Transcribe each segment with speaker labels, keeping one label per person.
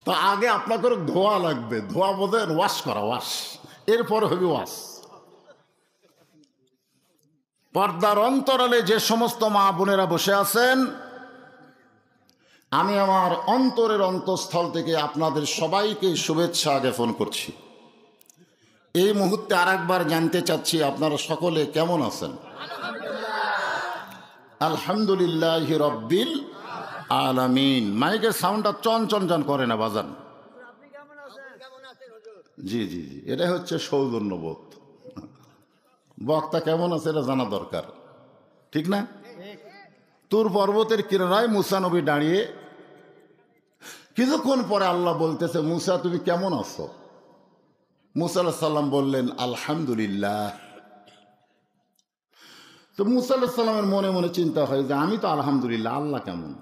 Speaker 1: তো আগে আপনাদের ধোয়া লাগবে, ধোয়া বোঝেন, ওয়াশ করা, ওয়াশ, এরপর হবে ওয়াশ। পর্দার অন্তরালে যে সমস্ত মা বোনেরা বসে আছেন, আমি আমার অন্তরের অন্তঃস্থল থেকে আপনাদের সবাইকে শুভেচ্ছা জ্ঞাপন করছি। এই মুহূর্তে আরেকবার জানতে চাচ্ছি আপনারা সকলে কেমন আছেন? আলহামদুলিল্লাহ রব্বিল আলামিন। মাইকের সাউন্ডটা চন করে না বাজান। জি জি জি, এটা হচ্ছে সৌজন্যবোধ। বক্তা কেমন আছে এটা জানা দরকার, ঠিক না? তুর পর্বতের কিনারায় মুসা নবী দাঁড়িয়ে, কিছুক্ষণ পরে আল্লাহ বলতেছে, মুসা তুমি কেমন আছো? মুসা আলাইহিস সালাম বললেন আলহামদুলিল্লাহ। তো মুসা আলাইহিস সালামের মনে মনে চিন্তা হয় যে আমি তো আলহামদুলিল্লাহ, আল্লাহ কেমন?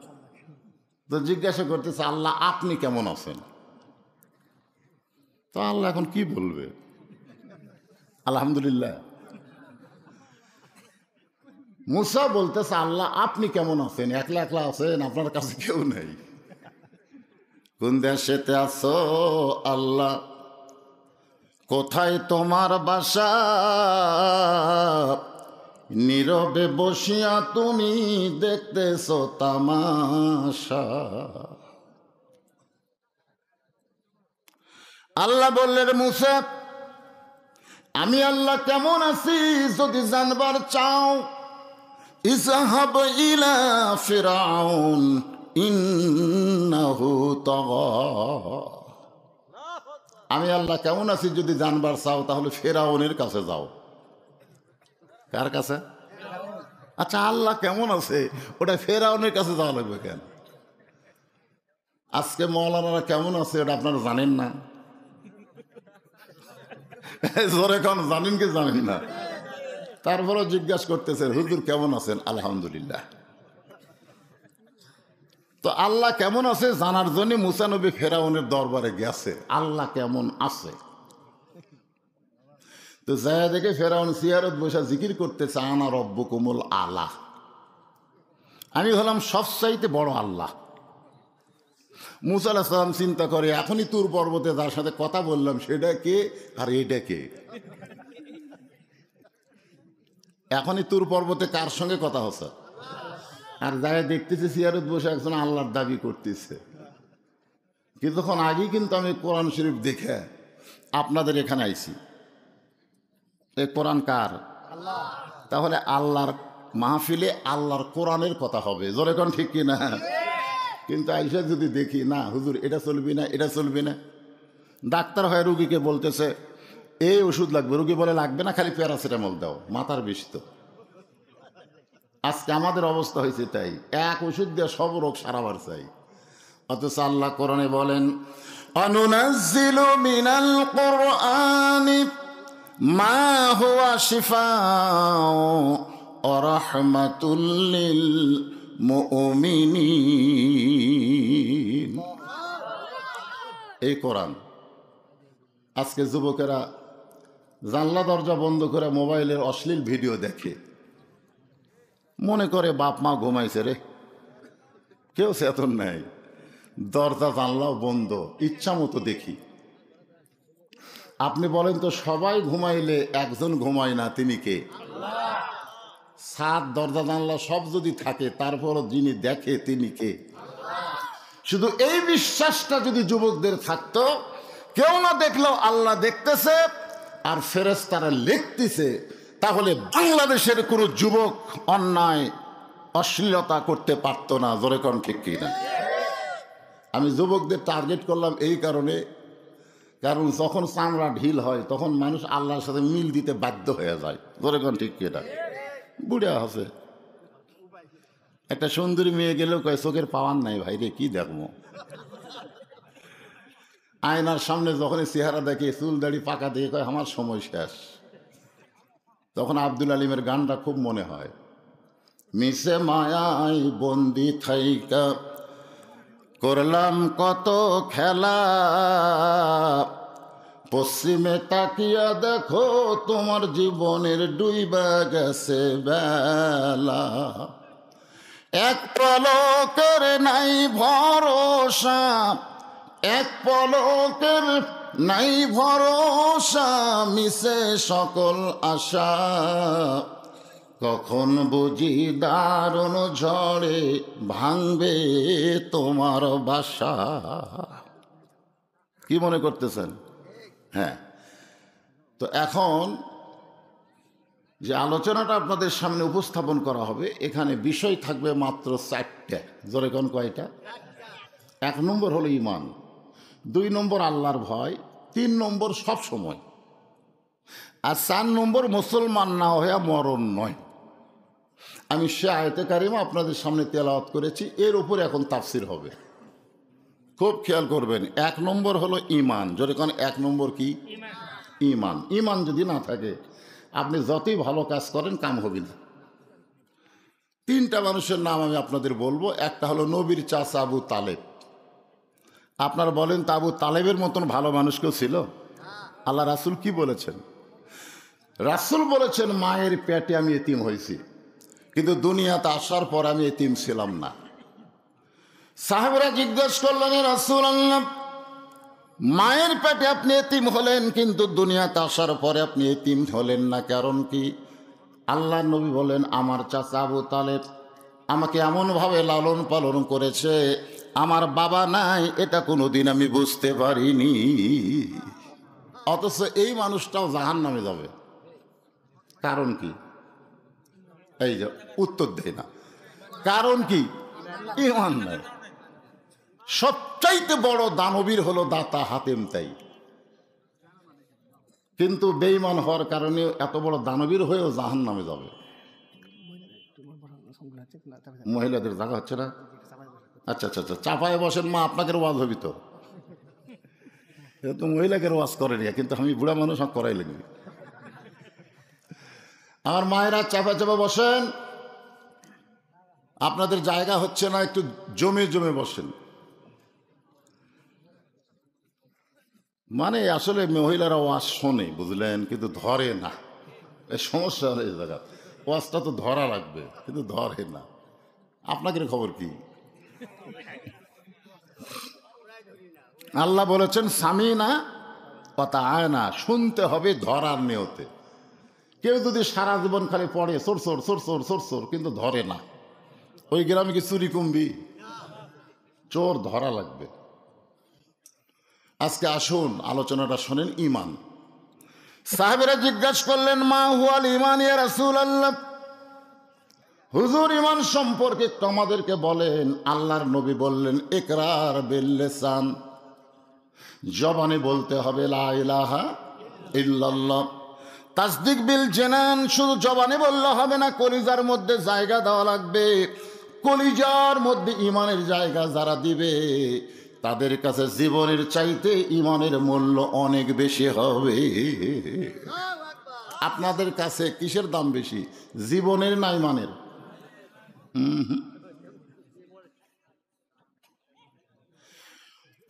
Speaker 1: তো জিজ্ঞাসা করতেছে, আল্লাহ আপনি কেমন আছেন? তো আল্লাহ এখন কি বলবে? আলহামদুলিল্লাহ। মুসা বলতেছে, আল্লাহ আপনি কেমন আছেন? একলা একলা আছেন, আপনার কাছে কেউ নেই। কোন দেশেতে আছো আল্লাহ? কোথায় তোমার বাসা? নীরবে বসিয়া তুমি দেখতেছ তামাশা। আল্লাহ বললেন, মুসা আমি আল্লাহ কেমন আছি যদি জানবার চাও, ইযহাব ইলা ফিরাউন ইন্নাহু তাগা। আমি আল্লাহ কেমন আছি যদি জানবার চাও তাহলে ফেরাউনের কাছে যাও। কার কাছে? আচ্ছা, আল্লাহ কেমন আছে ওটা ফেরাউনের কাছে যাওয়া লাগবে কেন? আজকে মৌলানারা কেমন আছে ওটা আপনারা জানেন না? জোরে কোন জানেন কি জানেন না? তারপরে জিজ্ঞাসা করতেছেন, হুজুর কেমন আছেন? আলহামদুলিল্লাহ। তো আল্লাহ কেমন আছে জানার জন্য মুসা নবী ফেরাউনের দরবারে গেছে, আল্লাহ কেমন আছে। তো যায় দেখে ফেরাউন সিয়ারত বসে জিকির করতেছে, আনা রব্বুকুমুল আলা, আমি হলাম সবচাইতে বড় আল্লাহ। মুসা আলাইহিস সালাম চিন্তা করে, এখনই তুর পর্বতে যার সাথে কথা বললাম সেটা কে আর এটা কে? এখনই তুর পর্বতে কার সঙ্গে কথা হচ্ছে? আর যাই দেখতেছি সিয়ারত বসে একজন আল্লাহর দাবি করতেছে। কিছুক্ষণ আগেই কিন্তু আমি কোরআন শরীফ দেখে আপনাদের এখানে আইছি। এই কোরআন কার? তাহলে আল্লাহর মাহফিলে আল্লাহর কোরআনের কথা হবে, জোরে কোন ঠিক কি না? কিন্তু আইসা যদি দেখি না হুজুর এটা চলবি না, এটা চলবি না। ডাক্তার হয়ে রুগীকে বলতেছে এই ওষুধ লাগবে, রুগী বলে লাগবে না, খালি প্যারাসিটামল দাও, মাথার বিষ। তো আজকে আমাদের অবস্থা হয়েছে তাই, এক ওষুধ দিয়ে সব রোগ সারাবার চাই। অথচ আল্লাহ কোরআনে বলেন, অনুনাজ্জিলু মিনাল কুরআনি মা হুয়া শিফাউ ওয়া রাহমাতুল লিল মুমিনিন। এই কোরআন আজকে যুবকেরা জানলা দরজা বন্ধ করে মোবাইলের অশ্লীল ভিডিও দেখে, মনে করে বাপ মা ঘুমাইছে রে, কেউ চেতন নাই, দরজা জানলাও বন্ধ, ইচ্ছা মতো দেখি। আপনি বলেন তো সবাই ঘুমাইলে একজন ঘুমায় না, তিনি কে? সাত দরজা জানলা সব যদি থাকে তারপরও যিনি দেখে তিনি কে? শুধু এই বিশ্বাসটা যদি যুবকদের থাকতো, কেউ না দেখলেও আল্লাহ দেখতেছে আর ফেরেশতারা লিখতেছে, তাহলে বাংলাদেশের কোনো যুবক অন্যায় অশ্লীলতা করতে পারতো না। জোরে কোন ঠিক কিনা? আমি যুবকদের টার্গেট করলাম এই কারণে, কারণ যখন চামড়া ঢিল হয় তখন মানুষ আল্লাহর সাথে মিল দিতে বাধ্য হয়ে যায়। জোরে কোন ঠিক কিনা? বুড়া আছে, একটা সুন্দরী মেয়ে গেলেও কয় চোখের পাওয়ার নাই ভাই রে, কি দেখবো। আয়নার সামনে যখনই চেহারা দেখে, চুল দাড়ি পাকা দিয়ে কয় আমার সময় শেষ। তখন আব্দুল আলিমের গানটা খুব মনে হয়, মিশে মায়াই বন্দি থাইকা করলাম কত খেলা, পশ্চিমে তাকিয়া দেখো তোমার জীবনের ডুইবা গেছে বেলা, এক পলকের নাই ভরসা, এক পলকের নাই ভরসা, মিশে সকল আশা, কখন বুঝি দারুণ ঝড়ে ভাঙবে তোমার বাসা। কি মনে করতেছেন? হ্যাঁ, তো এখন যে আলোচনাটা আপনাদের সামনে উপস্থাপন করা হবে, এখানে বিষয় থাকবে মাত্র 4টে। জোরে কোন কয়টা? 1 নম্বর হলো ঈমান, 2 নম্বর আল্লাহর ভয়, 3 নম্বর সব সময়, আর 4 নম্বর মুসলমান না হয়ে মরণ নয়। আমি সে আয়াতে কারিমা আপনাদের সামনে তেলাওয়াত করেছি, এর উপরে এখন তাফসির হবে। খুব খেয়াল করবেন। 1 নম্বর হলো ঈমান। জোরে কোন 1 নম্বর কি? ঈমান। ঈমান যদি না থাকে আপনি যতই ভালো কাজ করেন কাম হবে না। 3টা মানুষের নাম আমি আপনাদের বলবো। একটা হলো নবীর চাচা আবু তালেব। আপনারা বলেন তো, আবু তালেবের মতন ভালো মানুষ কেউ ছিল? আল্লাহ রাসূল কি বলেছেন? রাসূল বলেছেন, মায়ের পেটে আমি এতিম হয়েছি, কিন্তু দুনিয়াতে আসার পর আমি এতিম ছিলাম না। সাহাবারা জিজ্ঞেস করলেন, রাসূলুল্লাহ, মায়ের পেটে আপনি এতিম হলেন, কিন্তু দুনিয়াতে আসার পরে আপনি এতিম হলেন না, কারণ কি? আল্লাহ নবী বলেন, আমার চাচা আবু তালেব আমাকে এমনভাবে লালন পালন করেছে, আমার বাবা নাই এটা কোনোদিন আমি বুঝতে পারিনি। অথচ এই মানুষটাও জাহান্নামে যাবে। কারণ কি? এই যে উত্তর দেয় না। কারণ কি? ঈমান নাই। সবচাইতে বড় দানবীর হলো দাতা হাতেম তাই, কিন্তু বেঈমান হওয়ার কারণে এত বড় দানবীর হয়েও জাহান্নামে যাবে। মহিলাদের জায়গা হচ্ছে না? আচ্ছা আচ্ছা আচ্ছা, চাপায় বসেন মা, আপনাকে ওয়াজ হবি তো। তো মহিলাকে ওয়াজ করেনি, কিন্তু আমি বুড়া মানুষ, করাই লাগবে। আমার মায়েরা চাপা চাপা বসেন, আপনাদের জায়গা হচ্ছে না, একটু জমে জমে বসেন। মানে আসলে মহিলারা ওয়াজ শোনে, বুঝলেন, কিন্তু ধরে না। এই সমস্যা হলো এই জায়গা। ওয়াজটা তো ধরা লাগবে, কিন্তু ধরে না। আপনাদের খবর কি? আল্লাহ বলেছেন, সামিনা কথা আয় না, শুনতে হবে ধরার নিয়তে। কেউ যদি সারা জীবন খালি পড়ে সোর সোর সোর সোর সোর সোর, কিন্তু ধরে না, ওই গ্রামে কি চুরি কমবি? চোর ধরা লাগবে। আজকে আসুন আলোচনাটা শোনেন। ঈমান। সাহাবীরা জিজ্ঞাসা করলেন, মা হুয়াল ঈমান ইয়া রাসূলুল্লাহ, হুজুর ঈমান সম্পর্কে একটু আমাদেরকে বলেন। আল্লাহর নবী বললেন, ইকরার বিল লিসান, জবানে বলতে হবে লা ইলাহা ইল্লাল্লাহ। তাসদিক বিল জানান, শুধু জবানে বললে হবে না, কলিজার মধ্যে জায়গা দেওয়া লাগবে। কলিজার মধ্যে ঈমানের জায়গা যারা দিবে, তাদের কাছে জীবনের চাইতে ঈমানের মূল্য অনেক বেশি হবে। আপনাদের কাছে কিসের দাম বেশি, জীবনের না ঈমানের?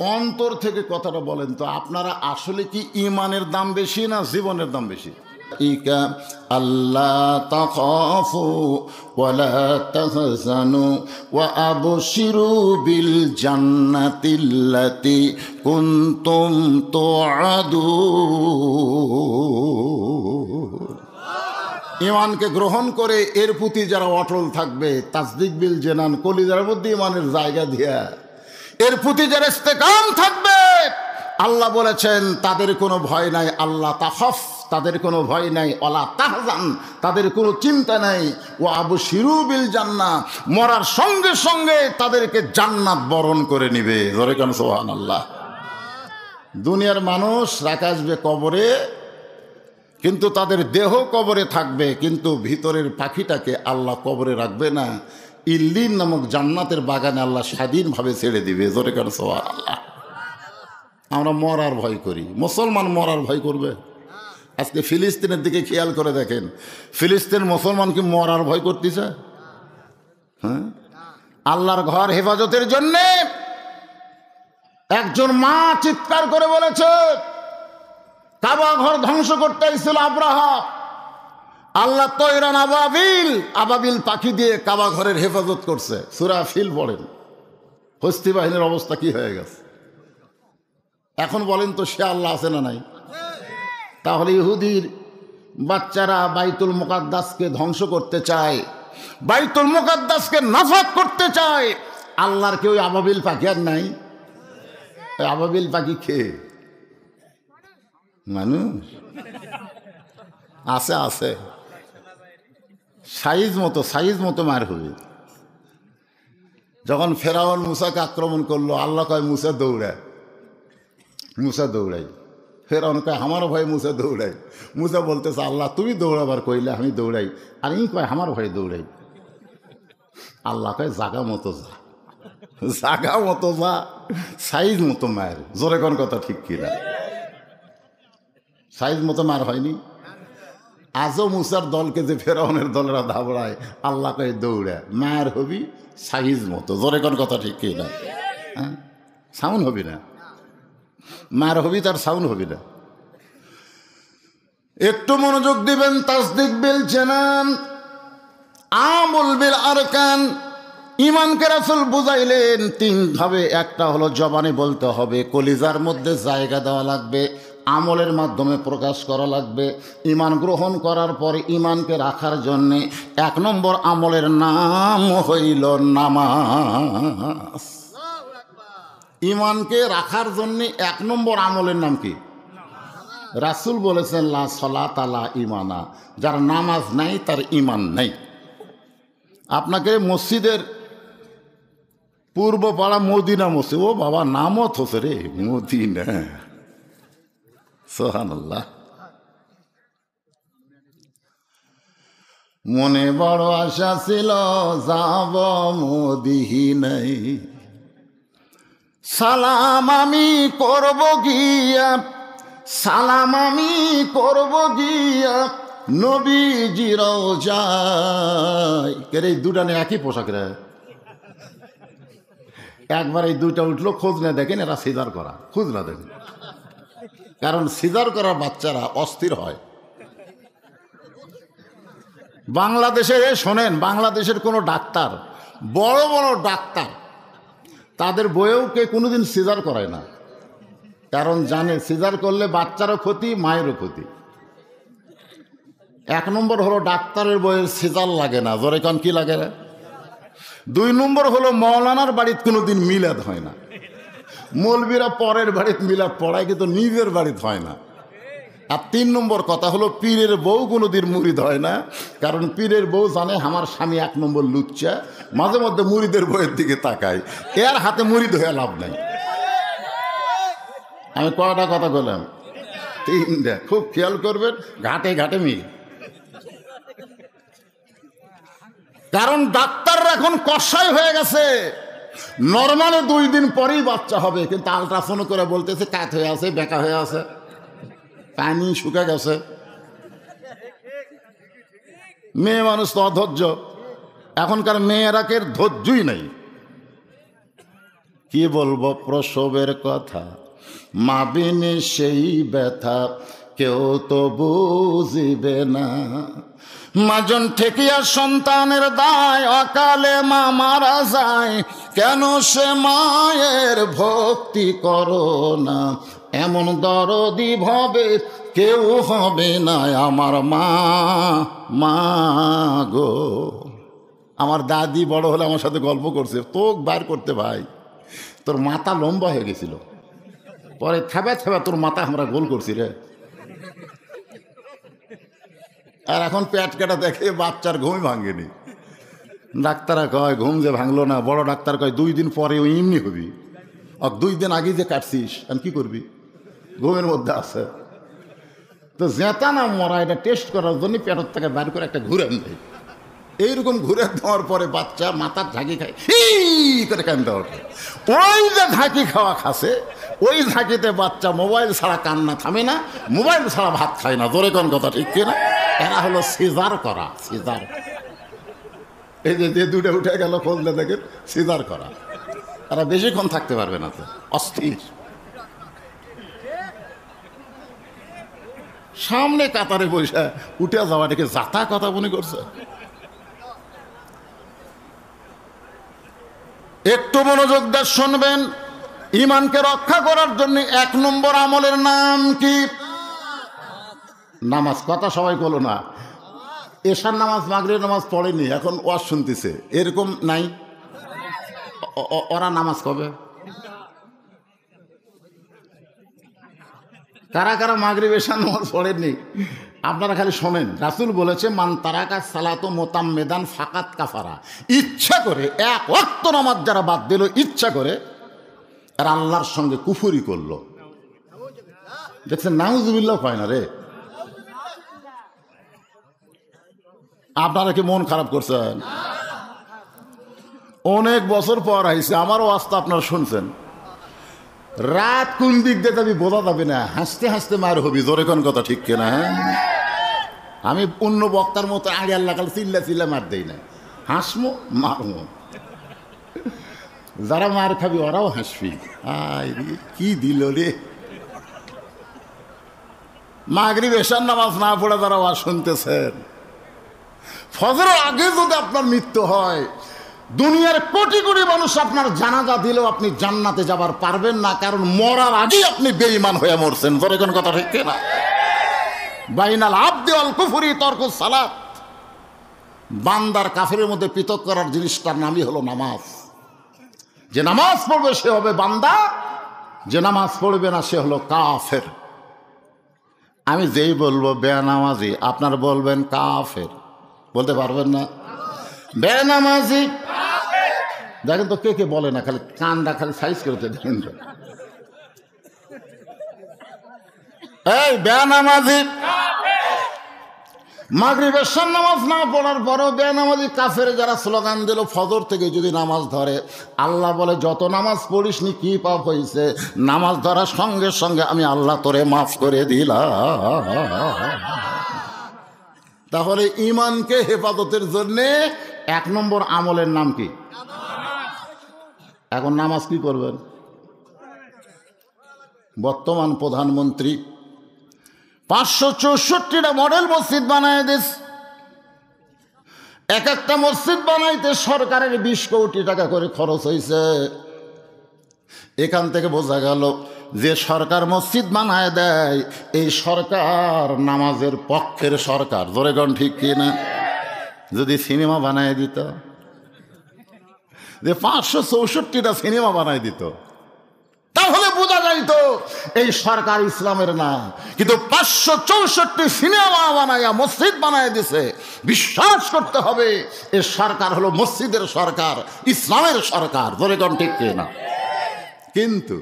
Speaker 1: অন্তর থেকে কথাটা বলেন তো, আপনারা আসলে কি ঈমানের দাম বেশি না জীবনের দাম বেশি? ইকা আল্লাহ তাখাফু ওয়ালা তাহজানু ওয়া আবশিরু বিল জান্নাতিল্লাতি কুনতুম তুআদুন। ঈমানকে গ্রহণ করে এর প্রতি যারা অটল থাকবে, তাসদিক বিল জানান, কলিজার মধ্যে ঈমানের জায়গা দিয়া এর প্রতি যারা ইস্তেকাম থাকবে, আল্লাহ বলেছেন তাদের কোনো ভয় নাই। আল্লাহ তাখাফ, তাদের কোনো ভয় নাই। ওয়ালা তাহজান, তাদের কোনো চিন্তা নাই। ওয়া আবশিরু বিল জান্নাহ, মরার সঙ্গে সঙ্গে তাদেরকে জান্নাত বরণ করে নিবে। জোরে কেন সুবহানাল্লাহ। দুনিয়ার মানুষ রাখা আসবে কবরে, কিন্তু তাদের দেহ কবরে থাকবে, কিন্তু ভিতরের পাখিটাকে আল্লাহ কবরে রাখবে না। ইল্লিন নামক জান্নাতের বাগানে আল্লাহ স্বাধীনভাবে ছেড়ে দিবে। জোরে কেন সুবহানাল্লাহ। আমরা মরার ভয় করি, মুসলমান মরার ভয় করবে? আজকে ফিলিস্তিনের দিকে খেয়াল করে দেখেন, ফিলিস্তিন মুসলমান কি মরার ভয় করতেছে? হ্যাঁ, আল্লাহর ঘর হেফাজতের জন্যে একজন মা চিৎকার করে বলেছে, কাবা ঘর ধ্বংস করতে এসেছিল আব্রাহা। আল্লাহ তৈরান আবাবিল, আবাবিল পাখি দিয়ে কাবা ঘরের হেফাজত করছে। সূরা ফিল পড়েন, হস্তি বাহিনীর অবস্থা কি হয়ে গেছে। এখন বলেন তো সে আল্লাহ আছে না নাই? তাহলে ইহুদির বাচ্চারা বাইতুল মুকাদ্দাসকে ধ্বংস করতে চায়, বাইতুল মুকাদ্দাসকে নাফাক করতে চায়। আল্লাহর কেউ আবাবিল পাখি আর নাই? আবাবিল পাখি খেয়ে মানুষ আছে আছে সাইজ মতো মার হবে। যখন ফেরাউন মুসাকে আক্রমণ করলো, আল্লাহ কয় মুসা দৌড়াই। ফেরাউন কয় আমার ভয়ে মুসা দৌড়াই। মুসা বলতেছে আল্লাহ তুমি দৌড়াবার কইলে আমি দৌড়াই, আর ই কয় আমার ভয়ে দৌড়াই। আল্লাহ কয় জাগা মতো যা, সাইজ মতো মায়ের। জোরে কোন কথা ঠিক কিনা? সাইজ মতো মার হয়নি। আজও মুসার দলকে যে ফেরাউনের দলেরা দাবড়ায়, আল্লাহ কয় দৌড়া, মায়ের হবি সাইজ মতো। জোরে কোন কথা ঠিক কিনা? হ্যাঁ, সাউন্ড হবি না, মায়ের হবি তার সাউন্ড হবি না। একটু মনোযোগ দিবেন। তাসদিক বিল জানান, আমল বিল আরকান। ঈমানকে রাসূল বুঝাইলেন তিন ভাবে। একটা হলো জবানে বলতে হবে, কলিজার মধ্যে জায়গা দেওয়া লাগবে, আমলের মাধ্যমে প্রকাশ করা লাগবে। ঈমান গ্রহণ করার পরে ঈমানকে রাখার জন্যে 1 নম্বর আমলের নাম হইল নামাজ। ঈমানকে রাখার জন্যে 1 নম্বর আমলের নাম কি? রাসূল বলেছেন লা সলাত লা ঈমানা, যার নামাজ নাই তার ঈমান নাই। আপনাকে মসজিদের পূর্ব পাড়া মদিনা মসজিদ, ও বাবা নামত হচ্ছে রে মদিনা, সুবহানাল্লাহ। মনে বড় আশা ছিল যাব মদিনায়, সালাম আমি করব গিয়া নবীজি রওজায়। এই দুটা নিয়ে একই পোশাক রে। একবার এই দুইটা উঠলো, খোঁজ না দেখেন এরা সিজার করা, খোঁজ না দেখেন। কারণ সিজার করা বাচ্চারা অস্থির হয়। বাংলাদেশে শোনেন, বাংলাদেশের কোনো ডাক্তার, বড় বড় ডাক্তার, তাদের বইয়েও কে কোনোদিন সিজার করায় না। কারণ জানে সিজার করলে বাচ্চারও ক্ষতি, মায়েরও ক্ষতি। 1 নম্বর হলো ডাক্তারের বইয়ের সিজার লাগে না। জোরে কান কি লাগে না? 2 নম্বর হলো মৌলানার বাড়িতে কোনোদিন মিলাদ হয় না। মৌলবীরা পরের বাড়িতে মিলাদ পড়ায়, কিন্তু নিজের বাড়িতে হয় না। আর 3 নম্বর কথা হলো পীরের বউ কোনোদিন মুরিদ হয় না। কারণ পীরের বউ জানে আমার স্বামী 1 নম্বর লুচ্চা, মাঝে মধ্যে মুরিদের বইয়ের দিকে তাকায়, এর হাতে মুরিদ হয়ে লাভ নাই। আমি কয়টা কথা বললাম? 3টা। খুব খেয়াল করবেন, ঘাটে ঘাটে মিল। কারণ ডাক্তাররা এখন কষাই হয়ে গেছে। নর্মালে 2 দিন পরেই বাচ্চা হবে, কিন্তু আলট্রাসাউন্ড করে বলতেছে কাত হয়ে আছে, বেঁকা হয়ে আছে, পানি শুকে গেছে। মেয়ে মানুষ তো অধৈর্য। এখনকার মেয়েরা কে ধৈর্যই নাই। কি বলবো প্রসবের কথা, মা বিনে সেই ব্যথা কেউ তো বুঝিবে না। মাজন ঠেকিয়া সন্তানের দায়, অকালে মা মারা যায়, কেন সে মায়ের ভক্তি করো না। এমন দরদি ভাবে কেউ হবে না আমার মা গো। আমার দাদি বড় হলে আমার সাথে গল্প করছে, তোক বার করতে ভাই, তোর মাথা লম্বা হয়ে গেছিল, পরে থেবা তোর মাথা আমরা গোল করছি রে। আর এখন পেট কাটা দেখে বাচ্চার ঘুমই ভাঙেনি। ডাক্তাররা কয় ঘুম যে ভাঙলো না, বড় ডাক্তার কয় 2 দিন পরে ওই এমনি হবি। 2 দিন আগে যে কাটছিস আমি কি করবি, ঘুমের মধ্যে আছে। তো জেতা না মরা, এটা টেস্ট করার জন্য পেটের থেকে বার করে একটা ঘুরে দেয়। এইরকম ঘুরে দেওয়ার পরে বাচ্চা মাথার ঝাঁকি খায়, করে কান্দা ওঠে। ওই যে ঝাঁকি খাওয়া খাসে, ওই ঝাঁকিতে বাচ্চা মোবাইল ছাড়া কান্না থামে না, মোবাইল ছাড়া ভাত খায় না। জোরে কোন কথা ঠিক কিনা? এরা হলো সিজার করা, সিজার। এই যে 2টা উঠে গেল, খুঁজলে দেখেন সিজার করা। তারা বেশিক্ষণ থাকতে পারবে না, তো অস্থির। সামনে কাতারে বসে উঠে যাওয়াটাকে যাতা কথা মনে করছে। একটু মনোযোগ দিয়ে শুনবেন। ইমানকে রক্ষা করার জন্য 1 নম্বর আমলের নাম কি? নামাজ। কথা সবাই বলো না। এশার নামাজ মাগরিবের নামাজ পড়েনি, এখন ওয়াজ শুনতেছে, এরকম নাই? ওরা নামাজ কবে? কারা কারা মাগরিব এশার নামাজ পড়েননি? আপনারা খালি শোনেন। রাসূল বলেছে, মান তারাকা সালাতু মুতাম্মিদান ফাকাত কাফারা। ইচ্ছা করে 1 ওয়াক্ত নামাজ যারা বাদ দিল ইচ্ছা করে, আর আল্লাহর সঙ্গে কুফরি করলো। দেখছেন, নাউজুবিল্লাহ হয় না রে। আপনারা কি মন খারাপ করছেন? অনেক বছর পর আইসে, আমারও ওয়াজটা আপনারা শুনছেন। রাত কোন দিক দিয়ে যাবি বোঝা যাবে না, হাসতে হাসতে মার হবি। জোরে কোন কথা, ঠিক কিনা? হ্যাঁ, আমি অন্য বক্তার মতো আগে আল্লাহ কাল চিল্লা চিল্লা মার দেই না, হাসমো মারমো। যারা মার খাবি ওরাও হাসবি। কি দিল রে! মাগরিব এশার নামাজ না পড়ে যারা ওয়াজ শুনতেছেন, ফজরের আগে যদি আপনার মৃত্যু হয়, দুনিয়ার কোটি কোটি মানুষ আপনার জানাজা দিলেও আপনি জান্নাতে যাবার পারবেন না, কারণ মরার আগেই আপনি বেঈমান হয়ে মরছেন। জোরে কোন কথা, ঠিক না? বাইনাল আবদি ওয়াল কুফরি তরকুস সালাত। বান্দার কাফেরের মধ্যে পৃথক করার জিনিসটার নামই হলো নামাজ। যে নামাজ পড়বে সে হবে বান্দা, যে নামাজ পড়বে না সে হলো কাফের। আমি যেই বলবো বেনামাজি, আপনারা বলবেন কাফের, বলতে পারবেন না? বেনামাজি দেখেন তো কে কে বলে না, খালি কানটা খালি সাইজ করতে দেখেন তো। এই বেনামাজি, মাগরিব এশার নামাজ না পড়ার পরও বেনামাজি কাফের যারা স্লোগান দিল, ফজর থেকে যদি নামাজ ধরে, আল্লাহ বলে যত নামাজ পড়িস নি কি পাপ হয়েছে, নামাজ ধরার সঙ্গে সঙ্গে আমি আল্লাহ তোরে মাফ করে দিলাম। তাহলে ইমানকে হেফাজতের জন্য 1 নম্বর আমলের নাম কি? এখন নামাজ কি করবেন? বর্তমান প্রধানমন্ত্রী 564টা মডেল মসজিদ বানায় দিস। এক একটা মসজিদ বানাইতে সরকারের 20 কোটি টাকা করে খরচ হয়েছে। এখান থেকে বোঝা গেল যে সরকার মসজিদ বানায় দেয়, এই সরকার নামাজের পক্ষের সরকার। জোরে গণ ঠিক কিনা? যদি সিনেমা বানায় দিত, যে 564টা সিনেমা বানায় দিত, তাহলে বোঝা যাইত এই সরকার ইসলামের না। কিন্তু 564 সিনেমা বানায়া মসজিদ বানায় দিছে। বিশ্বাস করতে হবে এই সরকার হলো মসজিদের সরকার, ইসলামের সরকার। জোরে গণ ঠিক কিনা? কিন্তু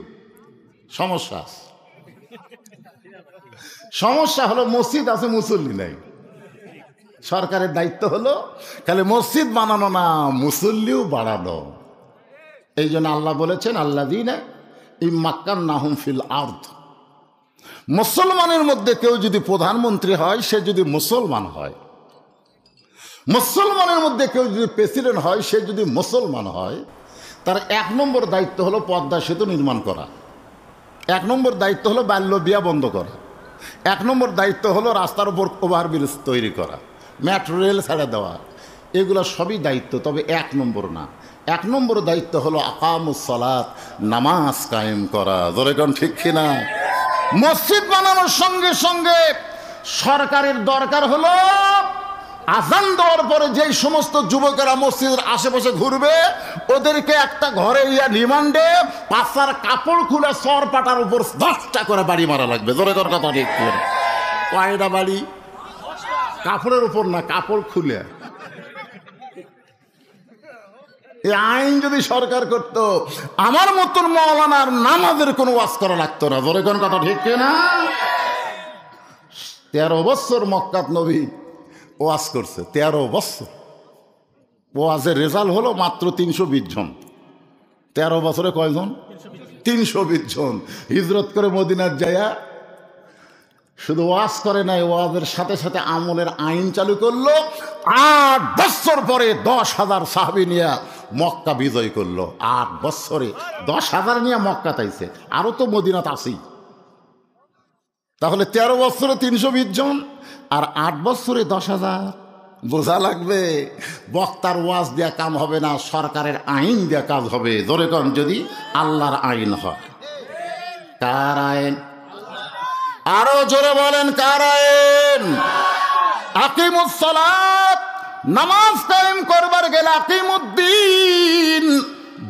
Speaker 1: সমস্যা হলো মসজিদ আছে, মুসল্লি নাই। সরকারের দায়িত্ব হলো খালি মসজিদ বানানো না, মুসল্লিও বাড়ানো। এই জন্য আল্লাহ বলেছেন, আল্লাযীনা ইম্মাক্কান্নাহুম ফিল আরদ। মুসলমানের মধ্যে কেউ যদি প্রধানমন্ত্রী হয়, সে যদি মুসলমান হয়, মুসলমানের মধ্যে কেউ যদি প্রেসিডেন্ট হয়, সে যদি মুসলমান হয়, তার 1 নম্বর দায়িত্ব হলো পদ্মা সেতু নির্মাণ করা। 1 নম্বর দায়িত্ব হলো বাল্য বিয়া বন্ধ করা। 1 নম্বর দায়িত্ব হলো রাস্তার উপর ওভারব্রিজ তৈরি করা, মেট্রো রেল ছেড়ে দেওয়া। এগুলো সবই দায়িত্ব, তবে 1 নম্বর না। 1 নম্বর দায়িত্ব হলো আকামুস সালাত, নামাজ কায়েম করা। জোরে কোন ঠিক কিনা? মসজিদ বানানোর সঙ্গে সঙ্গে সরকারের দরকার হলো আজান দেওয়ার পরে যেই সমস্ত যুবকেরা মসজিদের আশেপাশে ঘুরবে, ওদেরকে একটা ঘরে রিমান্ডে 5টার কাপড় খুলে সর পাটার উপর 10টা করে বাড়ি মারা লাগবে। জোরে কর কথা ঠিক করে। কয়টা বাড়ি? কাপড়ের উপর না, কাপড় খুলে। এই আইন যদি সরকার করত, আমার মতন মাওলানার নামাজের কোনো ওয়াজ করা লাগতো না। জোরে কোন কথা ঠিক না? 13 বছর মক্কাত নবী ওয়াজ করছে, 13 বছর। ওয়াজের রেজাল্ট হলো মাত্র 320 জন। 13 বছরে কয়জন? 320 জন। হিজরত করে মদিনার যায়া শুধু ওয়াজ করে নাই, ওয়াজের সাথে সাথে আমলের আইন চালু করলো। 8 বছর পরে 10,000 সাহাবী নিয়ে মক্কা বিজয় করলো। 8 বছরে 10,000 নিয়ে মক্কা তাইছে, আরো তো মদিনাত আছেই। তাহলে 13 বছরে 320 জন, আর 8 বছরে 10,000। বোঝা লাগবে। বক্তার ওয়াজ দেয়া কাম হবে না, সরকারের আইন দেয়া কাজ হবে। ধরে কন যদি আল্লাহর আইন হয়। কার আইন? আরো জোরে বলেন কার আইন? আকিমুস সালাত, নামাজ কায়েম করবার গেলে আকিমুদ্দিন,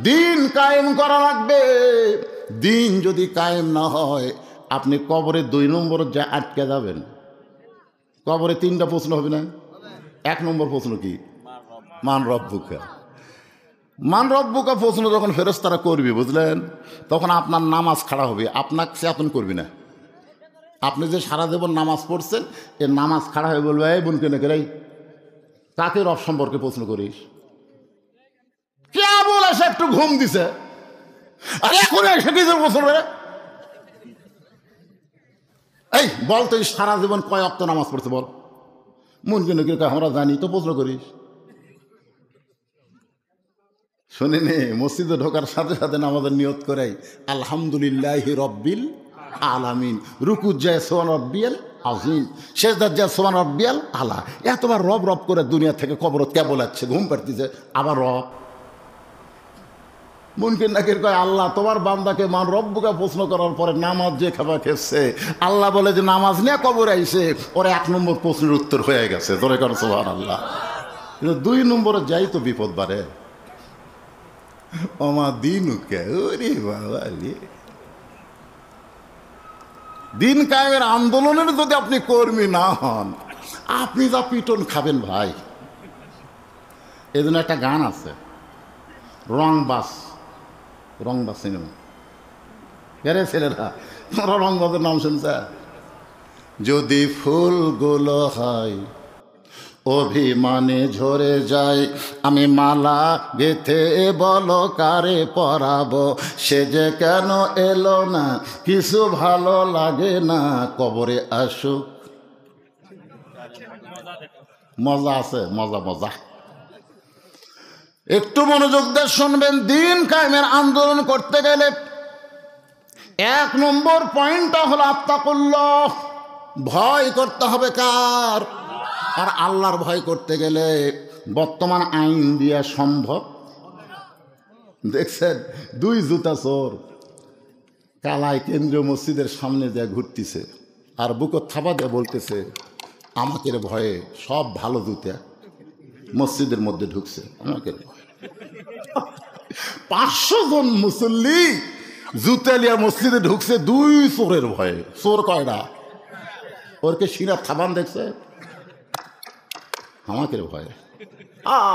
Speaker 1: দিন কায়েম করা লাগবে। দিন যদি কায়েম না হয় আপনি কবরে 2 নম্বর যা আটকে যাবেন। কবরে 3টা প্রশ্ন হবে না? 1 নম্বর প্রশ্ন কি? মান রব্বুকা। মান রব্বুকা প্রশ্ন যখন ফেরেশতারা করবে, বুঝলেন, তখন আপনার নামাজ খাড়া হবে, আপনাকে চেতন করবি না। আপনি যে সারা জীবন নামাজ পড়ছেন, এ নামাজ খাড়া হয়ে বলবে, এই বোনকে না কেরাই কাকে রব সম্পর্কে প্রশ্ন করিস? কে বলে সে একটু ঘুম দিছে, আরে এখন এসে কিছু প্রশ্ন করে। এই বল তো সারা জীবন কয় ওয়াক্ত নামাজ পড়ছে বল? মন কেন কে আমরা জানি তো প্রশ্ন করিস। শুনিনি, মসজিদে ঢোকার সাথে সাথে নামাজের নিয়ত করাই আলহামদুলিল্লাহি রব্বিল আলামিন, রুকু যায় সোহান রব্বিয়াল আজিম, সেজদার যায় সোহান রব্বিয়াল আলা। এতবার রব রব করে দুনিয়া থেকে কবরত কে বলাচ্ছে, ঘুম পাড়তিছে, আবার রব। মুনকির নাকির কয় আল্লাহ তোমার বান্দাকে মান রব্বুকে প্রশ্ন করার পরে নামাজ যে খাবার খেয়েছে, আল্লাহ বলে যে নামাজ নিয়ে কবর আইছে, ওরা 1 নম্বর প্রশ্নের উত্তর হয়ে গেছে। ধরে কর সুবহানাল্লাহ। কিন্তু 2 নম্বরে যাই তো বিপদ বাড়ে। ওমা দিনুকে, ওরে বাবা রে, দিন কায়েমের আন্দোলনের যদি আপনি কর্মী না হন, আপনি যা পিটন খাবেন ভাই। এই জন্য একটা গান আছে, রংবাস, রংবাস সিনেমা। কে ছেলেরা, তোমরা রংবাসের নাম শুনছে? যদি ফুলগুলো হয় অভিমানে ঝরে যায়, আমি মালা গেথে বলো কারে পরাবো, সে যে কেন এলো না, কিছু ভালো লাগে না, কবরে আসুক। মজা আছে, মজা মজা। একটু মনোযোগ দিয়ে শুনবেন। দিন কায়েমের আন্দোলন করতে গেলে 1 নম্বর পয়েন্টটা হলো আত্তাকুল্লাহ, ভয় করতে হবে কার? আর আল্লাহর ভয় করতে গেলে বর্তমান আইন দিয়া সম্ভব। দেখছেন 2 জুতা চোর কালাই কেন্দ্রীয় মসজিদের সামনে দিয়ে ঘুরতেছে, আর বুকো থাবা দিয়ে বলতেছে আমাকে ভয়ে সব ভালো জুতা মসজিদের মধ্যে ঢুকছে, আমাকে 500 জন মুসল্লি জুতেলিয়া মসজিদে ঢুকছে 2 চোরের ভয়ে। চোর কয়টা? ওরকে শিরা থাবান দেখছে, আমাকে ভয়ে।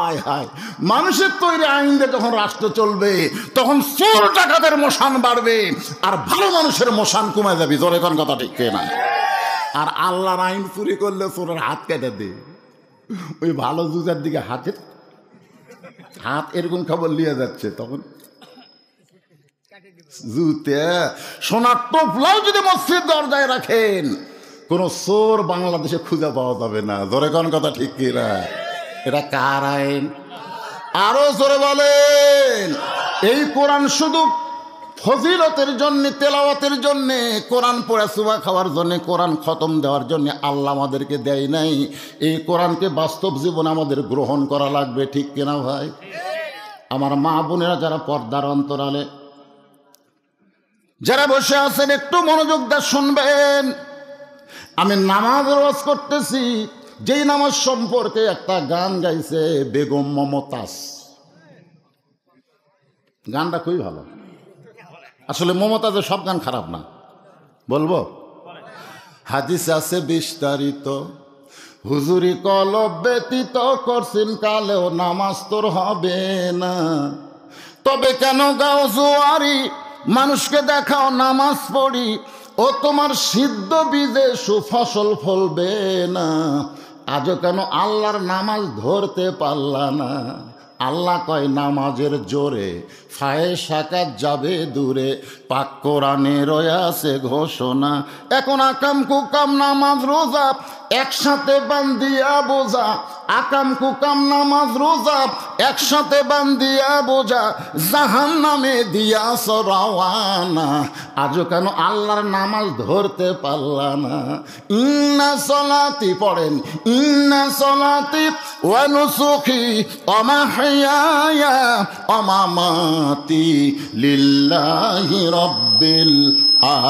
Speaker 1: আয় হায়, মানুষের তৈরি আইন দিয়ে যখন রাষ্ট্র চলবে, তখন চোর ডাকাতের মশান বাড়বে আর ভালো মানুষের মশান কমে যাবে। জোরে কোন কথা ঠিক না? আর আল্লাহর আইন চুরি করলে চোরের হাত কেটে দে, ওই ভালো জুজার দিকে হাত এরকম খবর নিয়ে যাচ্ছে, তখন জুতে সোনার টোপলাও যদি মসজিদ দরজায় রাখেন, কোন চোর বাংলাদেশে খুঁজে পাওয়া যাবে না। জোরে কোন কথা ঠিক কিনা? এটা কার আইন? আরো জোরে বলেন। এই কোরআন শুধু ফজিলতের জন্য, তেলাওয়াতের জন্য, কোরআন পড়ে সুবা খাওয়ার জন্য, কোরআন খতম দেওয়ার জন্য আল্লাহ আমাদেরকে দেয় নাই। এই কোরআনকে বাস্তব জীবনে আমাদের গ্রহণ করা লাগবে, ঠিক কিনা ভাই? আমার মা বোনেরা যারা পর্দার অন্তরালে যারা বসে আছেন, একটু মনোযোগ দিয়ে শুনবেন। আমি নামাজের ওয়াজ করতেছি, যেই নামাজ সম্পর্কে একটা গান গাইছে বেগম মমতাজ। গানটা খুবই ভালো। আসলে মমতাজের সব গান খারাপ না, বলবো। হাদিস আছে বিস্তারিত, হুজুরি কলব ব্যতীত করছেন কালেও নামাজ তোর হবে না। তবে কেন গাও জোয়ারি, মানুষকে দেখাও নামাজ পড়ি, ও তোমার সিদ্ধ বীজে সুফসল ফলবে না। আজও কেন আল্লাহর নামাজ ধরতে পারলা না? আল্লাহ কয় নামাজের জোরে ফায়েসাকাত যাবে দূরে, পাক কোরআনে রয়াছে ঘোষণা। এখন আকাম কুকাম নামাজ রোজা একসাথে বান্দিয়া বোঝা, আকাম কুকাম নামাজ রোজা একসাথে বান্দিয়া বোঝা, জাহান নামে দিয়াছ রওয়ানা। আজও কেন আল্লাহর নামাজ ধরতে পারলা না? ইন্না সলাতি পড়েন, ইন্না সলাতি ওয়া নুসুকি ওয়া মাহইয়ায়া ওয়া মামাতি লিল্লাহি রাব্বিল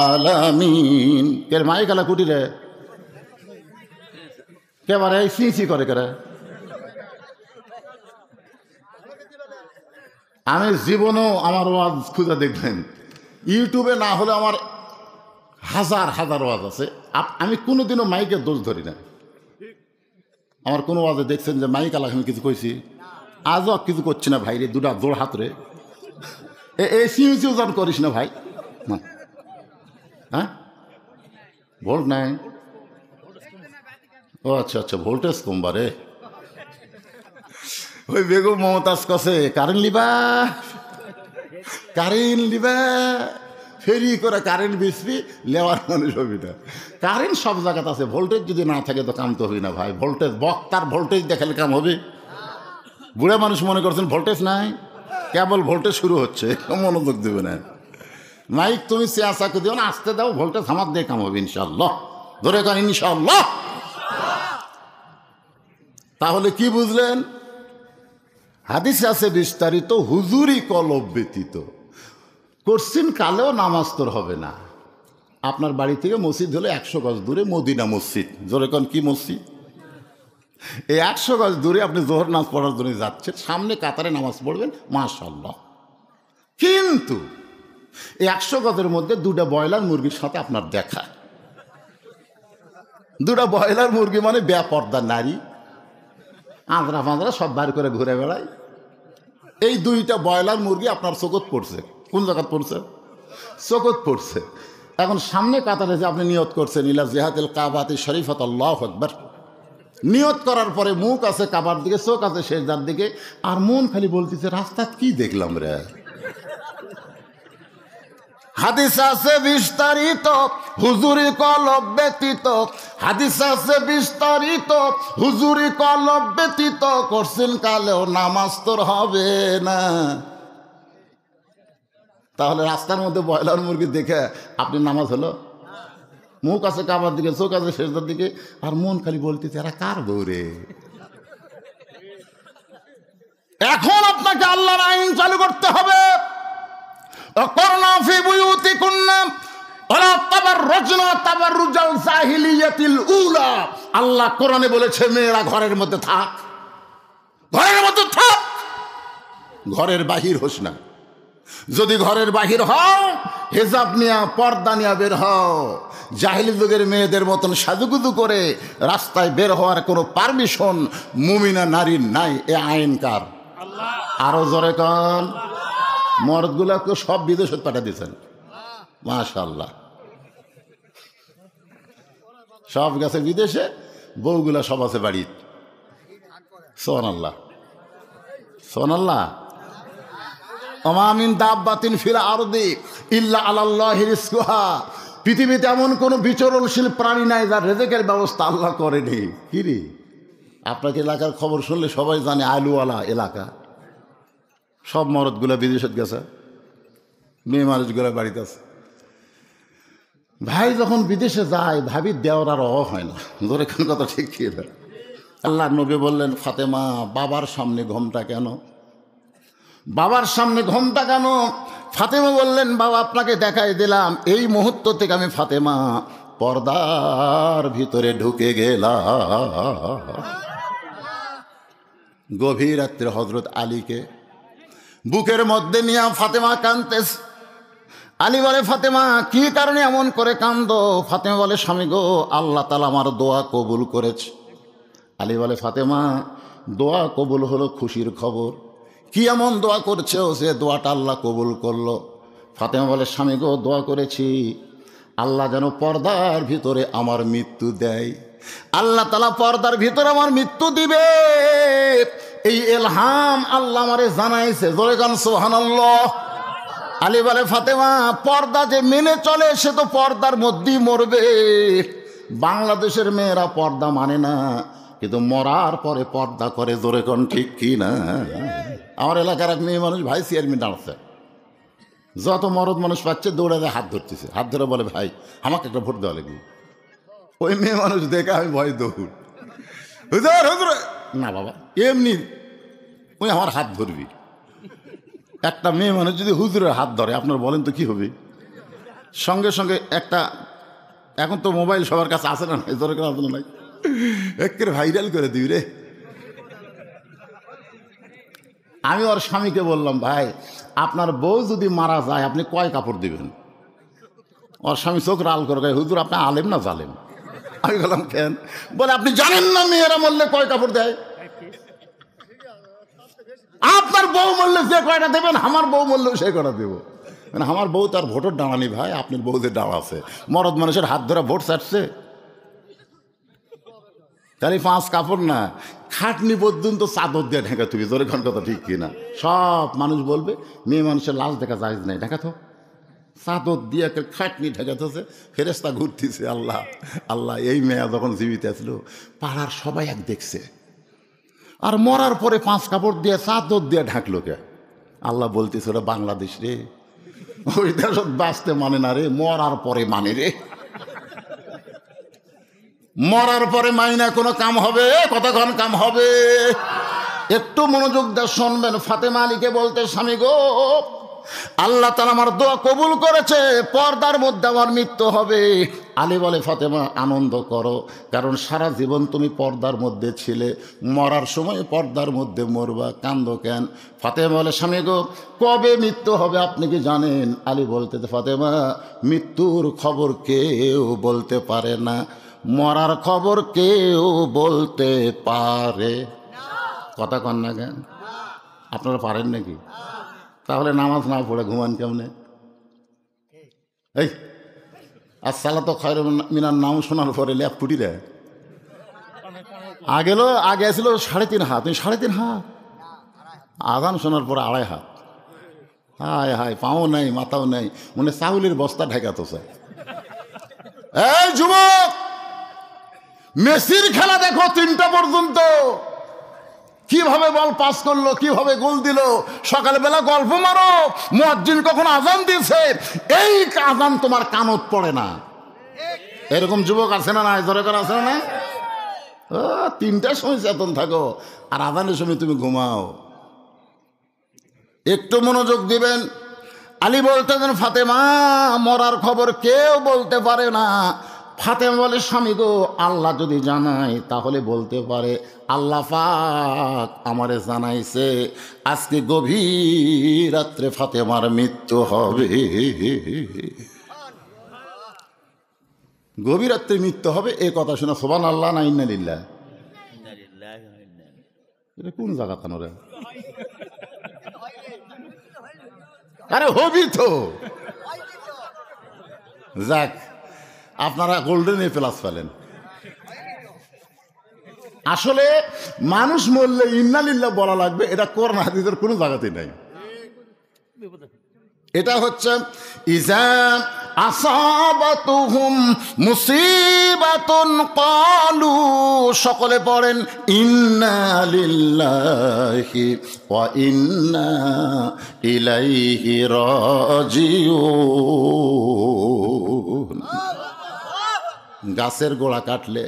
Speaker 1: আলামিন। কে মাইকালা কুটি রে কেবারে সিঁচি করে করে। আমি জীবনেও আমার ওয়াজ খুঁজে দেখবেন, ইউটিউবে না হলে আমার হাজার হাজার ওয়াজ আছে। আমি কোনোদিনও মাইকের দোষ ধরি না। আমার কোনো ওয়াজে দেখছেন যে মাইক আলাদা আমি কিছু কইছি? আজও কিছু করছি না ভাই রে, দুটা জোর হাত রে। এই সিঁচিও যান করিস না ভাই। হ্যাঁ, ভোল্ট নাই? ও আচ্ছা আচ্ছা, ভোল্টেজ কমবারে। ওই বেগম মমতাজ কছে কারেন্ট লিবা, কারেন্ট লিবা, ফেরি করে কারেন্ট বেচবি, লেওয়ার মানুষ হবি না। কারেন্ট সব জায়গাতে আছে, ভোল্টেজ যদি না থাকে তো কাম তো হবি না ভাই। ভোল্টেজ বক্তার ভোল্টেজ দেখালে কাম হবে? বুড়া মানুষ মনে করছেন ভোল্টেজ নাই, কেবল ভোল্টেজ শুরু হচ্ছে, মনোযোগ দেবে না। মাইক তুমি চেয়াচাকে দিও না, আসতে দাও, ভোল্টেজ আমার দিয়ে কাম হবে ইনশাল্লাহ। ধরে কান ইনশাল্লাহ। তাহলে কি বুঝলেন? হাদিসে আছে বিস্তারিত, হুজুরি কলব ব্যতীত কোশ্চিন কালেও নামাজ তোর হবে না। আপনার বাড়ি থেকে মসজিদ হলে 100 গজ দূরে মদিনা মসজিদ। জোরে কোন কি মসজিদ? এই 100 গজ দূরে আপনি জোহর নামাজ পড়ার জন্য যাচ্ছেন, সামনে কাতারে নামাজ পড়বেন, মাশাআল্লাহ। কিন্তু এই 100 গজের মধ্যে 2টা ব্রয়লার মুরগির সাথে আপনার দেখা। 2টা ব্রয়লার মুরগি মানে বেপর্দা নারী, আঁদরা ফাঁদরা সব বার করে ঘুরে বেড়ায়। এই 2টা ব্রয়লার মুরগি আপনার চোখত পড়ছে। কোন জায়গাত পড়ছে? চোখত পড়ছে। এখন সামনে কাতারে যে আপনি নিয়ত করছেন ইলা জিহাদিল কাবাতি শরীফাত, আল্লাহু আকবার। নিয়ত করার পরে মুখ আছে কাবার দিকে, চোখ আছে সেজদার দিকে, আর মন খালি বলতেছে রাস্তা কি দেখলাম রে। হাদিস আছে বিস্তারিত, হুজুরি কলব ব্যতীত। হাদিস আছে বিস্তারিত, হুজুরি কলব ব্যতীত কোশ্চিন কালেও নামাজ তোর হবে না। তাহলে রাস্তার মধ্যে ব্রয়লার মুরগি দেখে আপনি নামাজ হলো? মুখ আছে কাবার দিকে, চোখ আছে সেজদার দিকে, আর মন খালি বলতেছে এরা কার বউ রে। এখন আপনাকে আল্লাহর আইন চালু করতে হবে। করোনা ফি বুয়ুতিকুন্না ওয়ালা তাবাররুজনা তাবাররুজাল জাহিলিয়াতিল উলা। আল্লাহ কোরআনে বলেছে মেয়েরা ঘরের মধ্যে থাক, ঘরের মধ্যে থাক, ঘরের বাহির হোস না। যদি ঘরের বাহির হও, হেজাব নিয়া পর্দা নিয়া বের হও। জাহিলি যুগের মেয়েদের মতন সাজুগুজু করে রাস্তায় বের হওয়ার কোনো পারমিশন মুমিনা নারীর নাই। এ আইন কার? আরো জোরে কান। মর্দগুলাকে সব বিদেশে পাঠিয়ে দিয়েছেন, মাশাআল্লাহ। সব গেছে বিদেশে, বউগুলা সব আছে বাড়ি। সুবহানাল্লাহ, সুবহানাল্লাহ। ওমা মিন দাব্বাতিন ফিল আরদি ইল্লা আলাল্লাহি রিজকুহা। পৃথিবীতে এমন কোনো বিচরণশীল প্রাণী নাই যার রেজেকের ব্যবস্থা আল্লাহ করেনি। কি রে, আপনাকে এলাকার খবর শুনলে সবাই জানে আলুওয়ালা এলাকা, সব মরদগুলা বিদেশে গেছে, মেয়ে মানুষগুলা বাড়িতে আছে। ভাই যখন বিদেশে যায় ভাবি দেওয়ার আর হয় না। ধরে কোন কথা ঠিক কি? আল্লাহ নবী বললেন ফাতেমা বাবার সামনে ঘোমটা কেন? বাবার সামনে ঘোমটা কেন? ফাতেমা বললেন বাবা আপনাকে দেখাই দিলাম, এই মুহূর্ত থেকে আমি ফাতেমা পর্দার ভিতরে ঢুকে গেলাম। গভীর রাত্রে হযরত আলীকে বুকের মধ্যে নিয়ে ফাতেমা কাঁদতেছে। আলী বলে ফাতেমা কি কারণে এমন করে কান্দো? ফাতেমা বলে স্বামী গো, আল্লাহ তাআলা আমার দোয়া কবুল করেছে। আলী বলে ফাতেমা দোয়া কবুল হলো খুশির খবর, কি এমন দোয়া করছো সে দোয়াটা আল্লাহ কবুল করলো? ফাতেমা বলে স্বামী গো দোয়া করেছি আল্লাহ যেন পর্দার ভিতরে আমার মৃত্যু দেয়। আল্লাহ তাআলা পর্দার ভিতরে আমার মৃত্যু দিবে, এই ইলহাম আল্লাহ আমারে জানাইছে, জোরে গান সুবহানাল্লাহ। আলী বলে ফাতেমা পর্দা যে মেনে চলে সে তো পর্দার মধ্যেই মরবে। বাংলাদেশের মেয়েরা পর্দা মানে না, কিন্তু মরার পরে পর্দা করে, জোরে গান ঠিক কি না? আমার এলাকার এক মেয়ে মানুষ ভাই চেয়ারম্যান দাঁড়াচ্ছে, যত মরদ মানুষ পাচ্ছে দৌড়ে হাত ধরতেছে, হাত ধরে বলে ভাই আমাকে একটা ভোট দেওয়া লাগবে। ওই মেয়ে মানুষ দেখে আমি ভয় দৌড়, হুজুর হুজুর না বাবা এমনি ওই আমার হাত ধরবি। একটা মেয়ে মানুষ যদি হুজুরের হাত ধরে আপনার বলেন তো কি হবে? সঙ্গে সঙ্গে একটা, এখন তো মোবাইল সবার কাছে আসে না, দরকার আছে না, নাই একের ভাইরাল করে দিবি রে। আমি ওর স্বামীকে বললাম ভাই আপনার বউ যদি মারা যায় আপনি কয় কাপড় দিবেন? ওর স্বামী চোখ লাল করে গায়ে, হুজুর আপনি আলেম না জালেম? আমি বললাম কেন? বলে আপনি জানেন না মেয়েরা মরলে কয় কাপড় দেয়? আপনার বউ মরলে যে কয়টা দেবেন, আমার বউ মরলেও সে কয়টা দেবো। মানে আমার বউ তার ভোটের ডাঁড়ানি ভাই, আপনার বউ যে ডাঁড়া আছে, মরদ মানুষের হাত ধরে ভোট চাটছে, তাহলে 5 কাপড় না খাটনি পর্যন্ত চাদর দিয়ে ঢেকা তুমি, জোরে খান কথা ঠিক কিনা? সব মানুষ বলবে মেয়ে মানুষের লাশ দেখা যায় নাই, ঢেকা তো চাদর দিয়ে খাটনি ঢেকাতেছে, ফেরেশতা ঘুরতেছে। আল্লাহ আল্লাহ, এই মেয়া যখন জীবিত আসলো পাড়ার সবাই এক দেখছে, আর মরার পরে 5 কাপড় দিয়ে চাদর দিয়ে ঢাকলো কে? আল্লাহ বলতেছে ওরা বাংলাদেশ রে, ওই দেশ বাঁচতে মানে না রে, মরার পরে মানে রে। মরার পরে মাইনা কোনো কাম হবে? কতক্ষণ কাম হবে? একটু মনোযোগ দিয়ে শুনবেন। ফাতেমা আলীকে বলতে স্বামী গো, আল্লাহ তাআলা আমার দোয়া কবুল করেছে, পর্দার মধ্যে আমার মৃত্যু হবে। আলী বলে ফাতেমা আনন্দ করো, কারণ সারা জীবন তুমি পর্দার মধ্যে ছিলে, মরার সময় পর্দার মধ্যে মরবা, কান্দো কেন? ফাতেমা বলে স্বামী গো কবে মৃত্যু হবে আপনি কি জানেন? আলী বলতে ফাতেমা মৃত্যুর খবর কেউ বলতে পারে না, মরার খবর কেউ বলতে পারে। কথা কন না কেন? আপনারা পারেন নাকি? তাহলে নামাজ না পড়ে ঘুমান কেমনে? এই আসসালাতু খায়রুম মিনান নাম শোনার পরে ল্যাপ ফুটি রে আগে ছিল 3.5 হাত, 3.5 হাত, আজান শোনার পরে 2.5 হাত। হায় হায়, পাও নাই মাথাও নাই, মনে চাউলের বস্তা ঢেকাতো চাই। এই যুবক, মেসির খেলা দেখো 3টা পর্যন্ত, কিভাবে বল পাস করলো, কিভাবে গোল দিল। সকালবেলা গল্প মারো, মুয়াজ্জিন কখন আজান দিয়েছে, এই আজান তোমার কানত পড়ে না। এরকম যুবক আছে না? নাই ধরে আছে না? 3টার সময় চেতন থাকো, আর আজানের সময় তুমি ঘুমাও। একটু মনোযোগ দিবেন। আলী বলতেছেন ফাতেমা মরার খবর কেউ বলতে পারে না। ফাতেমা বলে স্বামী গো আল্লাহ যদি জানায় তাহলে বলতে পারে। আল্লাহ পাক আমারে জানাইছে আজকে গভীর রাত্রে ফাতেমার মৃত্যু হবে। গভীর রাত্রে মৃত্যু হবে, এই কথা শুনে সুবহানাল্লাহ না ইন্না লিল্লাহ? এটা কোন জায়গা কানোরে? আরে হবি তো। যাক, আপনারা গোল্ডেন এ প্লাস পেলেন। আসলে মানুষ মরলে ইন্নালিল্লাহ বলা লাগবে, এটা কোরআন হাদিসের কোনো জায়গাতেই নাই। এটা হচ্ছে ইজা আসাবাতুহুম মুসিবাতুন ক্বালু, সকলে পড়েন ইন্না লিল্লাহি ওয়া ইন্না ইলাইহি রাজিউন। গাছের গোড়া কাটলে